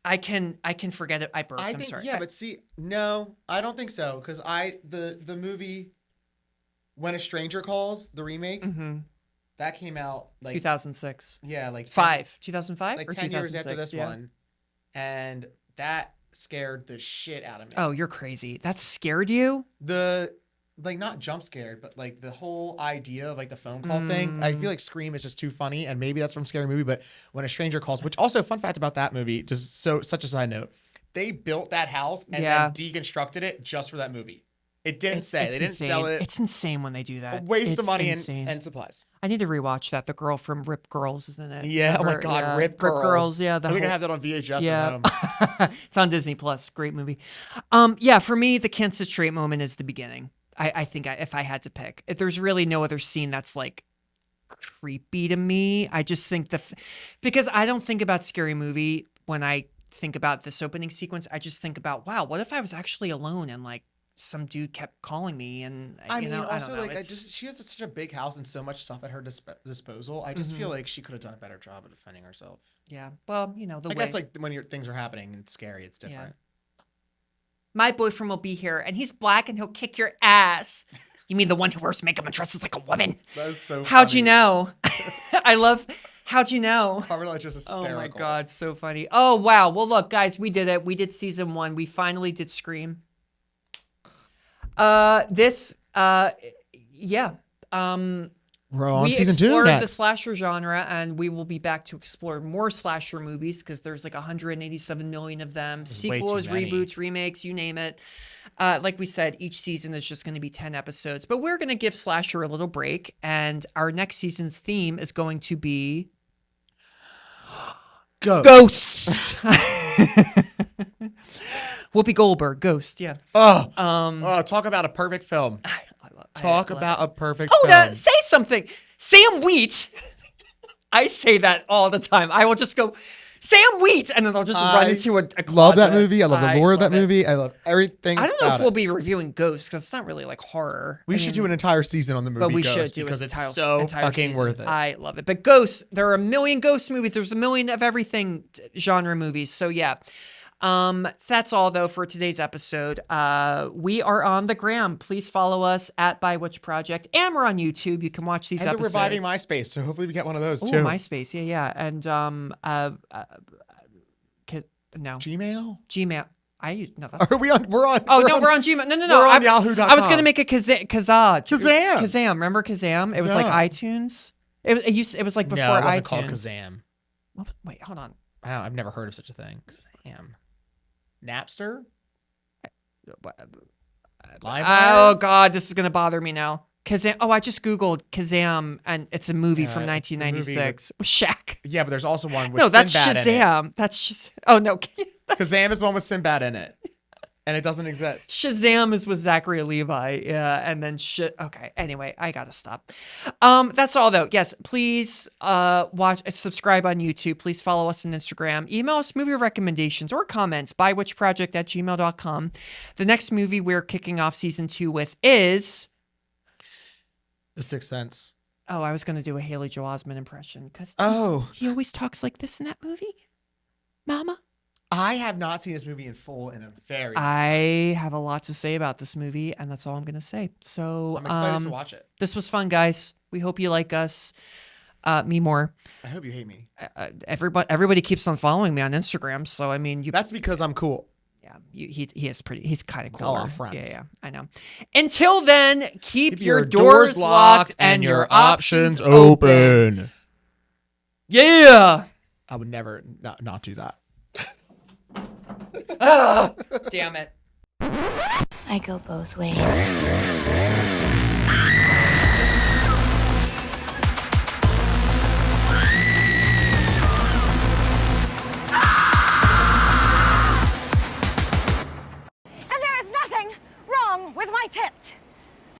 I can forget it. I burped. I'm think sorry. yeah, but see, no, I don't think so because the movie When a Stranger Calls, the remake, that came out like 2006. Yeah, like 2005 like or 10 years after 2006? this Yeah. one, and that scared the shit out of me. Oh, you're crazy. That scared you? Like not jump scared, but like the whole idea of like the phone call thing. I feel like Scream is just too funny, and maybe that's from Scary Movie. But When a Stranger Calls, which also fun fact about that movie, just such a side note, they built that house and then deconstructed it just for that movie. It didn't say they didn't sell it. It's insane when they do that. A waste of money insane. and supplies. I need to rewatch that. The girl from Rip Girls is in it. Yeah. Remember? Oh my God, Yeah. Rip Girls. Yeah. I think I have that on VHS yeah. at home. It's on Disney Plus. Great movie. Yeah. For me, the can't sit straight moment is the beginning. I think if I had to pick, if there's really no other scene that's like creepy to me, I just think because I don't think about Scary Movie when I think about this opening sequence. I just think about, wow, what if I was actually alone and like some dude kept calling me and I you mean, know, also I don't know. like she has such a big house and so much stuff at her disposal. I just feel like she could have done a better job of defending herself. Yeah. Well, you know, I guess like when things are happening and it's scary, it's different. My boyfriend will be here and he's black and he'll kick your ass. You mean the one who wears makeup and dresses like a woman? That is so How'd funny. you know? I love, how'd you know? Carmela's just hysterical. Oh my God, so funny. Oh, wow. Well, look, guys, we did it. We did season 1. We finally did Scream. Yeah. We're on we season 2 explored next. the slasher genre, and we will be back to explore more slasher movies because there's like 187 million of them. There's way too Sequels, many. reboots, remakes, you name it. Like we said, each season is just going to be 10 episodes, but we're going to give slasher a little break, and our next season's theme is going to be ghosts. Whoopi Goldberg, Ghost, yeah. Talk about a perfect film. Talk about a perfect Oh, film. say something. Sam Wheat. I say that all the time. I will just go, Sam Wheat, and then I'll just run into a closet. Love that movie. I love the lore of that love it. movie. I love everything. I don't know about if we'll it. be reviewing Ghosts because it's not really like horror. We should do an entire season on the movie But we Ghost should do because an it's entire, so entire fucking season. worth it. I love it. But Ghosts, there are a million Ghost movies. There's a million of everything genre movies. So yeah. That's all though for today's episode. We are on the gram. Please follow us at By Which Project, and we're on YouTube. You can watch these and episodes. they're reviving MySpace, so hopefully we get one of those Oh, too. MySpace, yeah. And no. Gmail. No, that's Are we on? We're on. Oh, we're no, on, we're on Gmail. No. We're on I, Yahoo.com. I was going to make a Kazam. Kazam. Remember Kazam? It was like No. iTunes. It was like before No, it wasn't iTunes. called Kazam. Wait, hold on. I've never heard of such a thing. Kazam. Napster? Oh, God, this is going to bother me now. Kazam. Oh, I just Googled Kazam, and it's a movie from it's the movie 1996 with Shaq. Yeah, but there's also one with No, that's Sinbad in it. Shazam. That's just. Oh, no. Kazam is the one with Sinbad in it. And it doesn't exist. Shazam is with Zachary Levi. Yeah. And then Okay. Anyway, I got to stop. That's all though. Yes. Please, subscribe on YouTube. Please follow us on Instagram. Email us movie recommendations or comments bywhичproject@gmail.com. The next movie we're kicking off season 2 with is The Sixth Sense. Oh, I was going to do a Haley Joel Osment impression because he always talks like this in that movie. Mama. I have not seen this movie in full in a very I have a lot to say about this movie, and that's all I'm going to say. So I'm excited to watch it. This was fun, guys. We hope you like us. Me more. I hope you hate me. Everybody keeps on following me on Instagram, so I mean, that's because I'm cool. Yeah, he is pretty. He's kind of cool. All our friends. Yeah, I know. Until then, keep your doors locked and your options open. Yeah. I would never not do that. Damn it. I go both ways. with my tits.